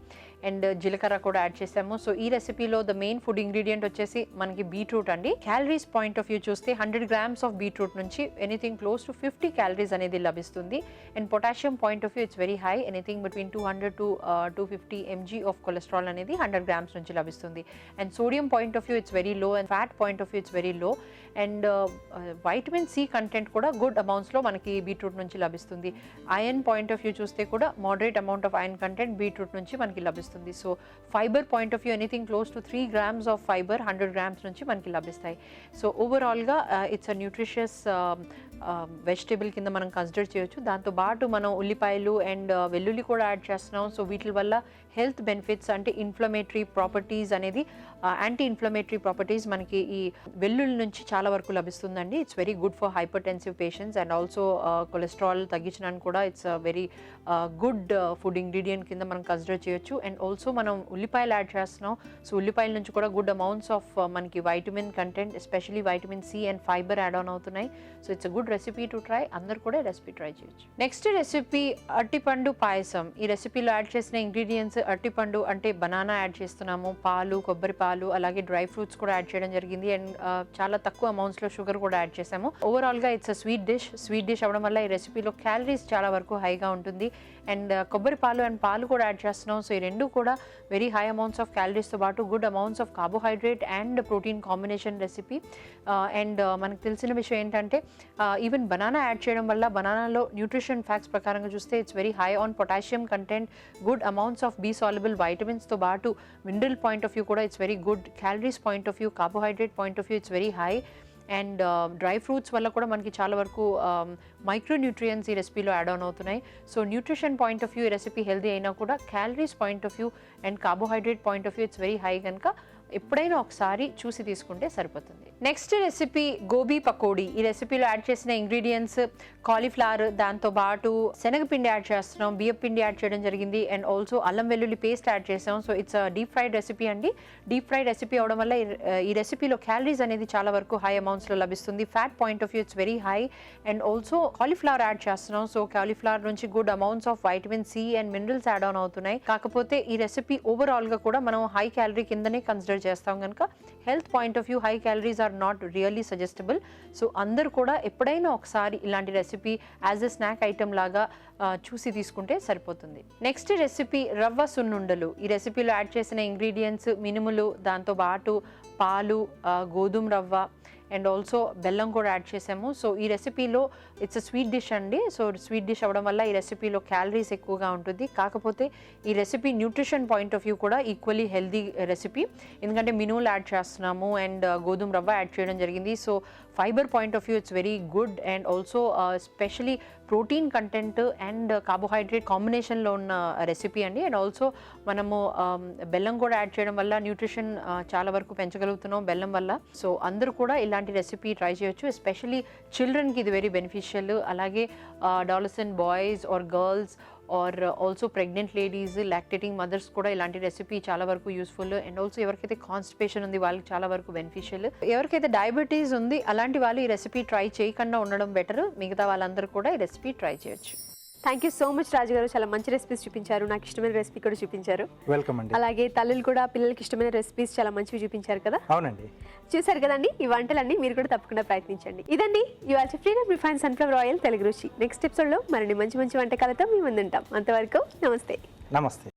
అండ్ జీలకర్ర కూడా యాడ్ చేసాము. సో ఈ రెసిపీలో ద మెయిన్ ఫుడ్ ఇంగ్రీడియంట్ వచ్చేసి మనకి బీట్రూట్ అండి. క్యాలరీస్ పాయింట్ ఆఫ్ వ్యూ చూస్తే 100 grams ఆఫ్ బీట్రూట్ నుంచి ఎనీథింగ్ క్లోజ్ టు 50 calories అనేది లభిస్తుంది. And potassium point of view it's very high, anything between 200 to 250 mg of cholesterol అనేది 100 grams నుంచి లభిస్తుంది. And sodium point of view it's very low, and fat point of view it's very low. And vitamin C content కూడా good అమౌంట్స్లో మనకి beetroot నుంచి లభిస్తుంది. Iron point of view చూస్తే కూడా moderate amount of iron content beetroot నుంచి మనకి లభిస్తుంది. So fibre point of view anything close to 3 grams of fibre 100 grams నుంచి మనకి లభిస్తాయి. సో ఓవరాల్గా ఇట్స్ అ న్యూట్రిషియస్ వెజిటేబుల్ కింద మనం కన్సిడర్ చేయొచ్చు. దాంతోపాటు మనం ఉల్లిపాయలు అండ్ వెల్లుల్లి కూడా యాడ్ చేస్తున్నాం. సో వీటి వల్ల హెల్త్ బెనిఫిట్స్ అంటే ఇన్ఫ్లమేటరీ ప్రాపర్టీస్ అనేది, యాంటీ ఇన్ఫ్లమేటరీ ప్రాపర్టీస్ మనకి ఈ వెల్లుల్లి నుంచి చాలా వరకు లభిస్తుందండి. It's very good for hypertensive patients and also cholesterol తగ్గించడానికి కూడా it's very good food ingredient కింద మనం కన్సిడర్ చేయొచ్చు. అండ్ ఆల్సో మనం ఉల్లిపాయలు యాడ్ చేస్తున్నాం. సో ఉల్లిపాయల నుంచి కూడా గుడ్ అమౌంట్స్ ఆఫ్ మనకి vitamin content, especially vitamin C and fibre add on అవుతున్నాయి. So it's a good recipe to try. అందరు కూడా రెసిపీ ట్రై చేయొచ్చు. నెక్స్ట్ రెసిపీ అరటిపండు పాయసం. ఈ రెసిపీలో యాడ్ చేసిన ఇంగ్రీడియంట్స్ అరటిపండు అంటే బనానా యాడ్ చేస్తున్నాము, పాలు, కొబ్బరి పాలు, అలాగే డ్రై ఫ్రూట్స్ కూడా యాడ్ చేయడం జరిగింది. అండ్ చాలా తక్కువ అమౌంట్స్లో షుగర్ కూడా యాడ్ చేసాము. ఓవరాల్గా ఇట్స్ అ స్వీట్ డిష్ అవ్వడం వల్ల ఈ రెసిపీలో క్యాలరీస్ చాలా వరకు హైగా ఉంటుంది. అండ్ కొబ్బరి పాలు అండ్ పాలు కూడా యాడ్ చేస్తున్నాం. సో ఈ రెండు కూడా వెరీ హై అమౌంట్స్ ఆఫ్ క్యాలరీస్తో పాటు good amounts of carbohydrate and protein combination recipe. And మనకు తెలిసిన విషయం ఏంటంటే ఈవెన్ బనానా యాడ్ చేయడం వల్ల బనానాలో న్యూట్రిషన్ ఫ్యాక్ట్స్ ప్రకారంగా చూస్తే it's very high on potassium content, good amounts of B soluble వైటమిన్స్తో పాటు మినరల్ పాయింట్ ఆఫ్ వ్యూ కూడా it's very good, calories point of view, carbohydrate point of view it's very high. And dry fruits వల్ల కూడా మనకి చాలా వరకు micronutrients ఈ రెసిపీలో యాడ్ ఆన్ అవుతున్నాయి. So nutrition point of view ఈ రెసిపీ హెల్దీ అయినా కూడా calories point of view and carbohydrate point of view it's very high కనుక ఎప్పుడైనా ఒకసారి చూసి తీసుకుంటే సరిపోతుంది. Next recipe gobi pakodi. ఈ రెసిపీలో యాడ్ చేసిన ఇంగ్రీడియంట్స్ కాలీఫ్లవర్, దాంతో పాటు శనగపిండి యాడ్ చేస్తున్నాం, బియ్యం పిండి యాడ్ చేయడం జరిగింది, అండ్ ఆల్సో అల్లం వెల్లుల్లి పేస్ట్ యాడ్ చేసాం. So it's deep fried recipe అండి. డీప్ ఫ్రైడ్ రెసిపీ అవడం వల్ల ఈ రెసిపీలో క్యాలరీస్ అనేది చాలా వరకు హై అమౌంట్స్లో లభిస్తుంది. Fat point of view it's very high. And also cauliflower add చేస్తున్నాం. సో కాలీఫ్లవర్ నుంచి good amounts of vitamin C and minerals add on అవుతున్నాయి. కాకపోతే ఈ రెసిపీ ఓవరాల్గా కూడా మనం హై క్యాలరీ కిందనే కన్సిడర్ చేస్తాం కనుక health point of view high calories are not really suggestable. So అందరూ కూడా ఎప్పుడైనా ఒకసారి ఇలాంటి recipe as a snack item లాగా చూసి తీసుకుంటే సరిపోతుంది. నెక్స్ట్ రెసిపీ రవ్వ సున్నుండలు. ఈ రెసిపీలో యాడ్ చేసిన ఇంగ్రీడియంట్స్ మినుములు, దాంతో పాటు పాలు, గోధుమ రవ్వ అండ్ ఆల్సో బెల్లం కూడా యాడ్ చేసాము. సో ఈ రెసిపీలో ఇట్స్ స్వీట్ డిష్ అండి. సో స్వీట్ డిష్ అవ్వడం వల్ల ఈ రెసిపీలో క్యాలరీస్ ఎక్కువగా ఉంటుంది. కాకపోతే ఈ recipe nutrition point of view కూడా ఈక్వల్లీ హెల్దీ రెసిపీ. ఎందుకంటే మినుములు యాడ్ చేస్తున్నాము అండ్ గోధుమ రవ్వ యాడ్ చేయడం జరిగింది. So fibre point of view it's very good and also especially protein content and carbohydrate కాంబినేషన్లో ఉన్న రెసిపీ అండి. అండ్ ఆల్సో మనము బెల్లం కూడా యాడ్ చేయడం వల్ల న్యూట్రిషన్ చాలా వరకు పెంచగలుగుతున్నాం బెల్లం వల్ల. సో అందరూ కూడా ఇలాంటి రెసిపీ ట్రై చేయొచ్చు. ఎస్పెషలీ చిల్డ్రన్కి ఇది వెరీ బెనిఫిషియల్. అలాగే adolescent boys or girls or also pregnant ladies, lactating mothers కూడా ఇలాంటి రెసిపీ చాలా వరకు యూస్ఫుల్. అండ్ ఆల్సో ఎవరికైతే కాన్స్టిపేషన్ ఉంది వాళ్ళకి చాలా వరకు బెనిఫిషియల్. ఎవరికైతే డయాబెటీస్ ఉంది అలాంటి వాళ్ళు ఈ రెసిపీ ట్రై చేయకుండా ఉండడం బెటర్. మిగతా వాళ్ళందరూ కూడా ఈ రెసిపీ ట్రై చేయొచ్చు. థ్యాంక్ యూ సో మచ్ రాజు గారు. చాలా మంచి రెసిపీస్ చూపించారు, నాకు ఇష్టమైన రెసిపీ కూడా చూపించారు. వెల్కమ్ అండి. అలాగే తల్లులు కూడా పిల్లలకి ఇష్టమైన రెసిపీస్ చాలా మంచివి చూపించారు కదా. అవునండి. చూసారు కదండి, ఈ వంటలన్నీ మీరు కూడా తప్పకుండా ప్రయత్నించండి. ఇదండి ఇవాళ freedom refine sunflower oil Telugu రుచి. నెక్స్ట్ ఎపిసోడ్లో మరిన్ని మంచి మంచి వంటకాలతో మీ ముందుంటాం. అంతవరకు నమస్తే. నమస్తే.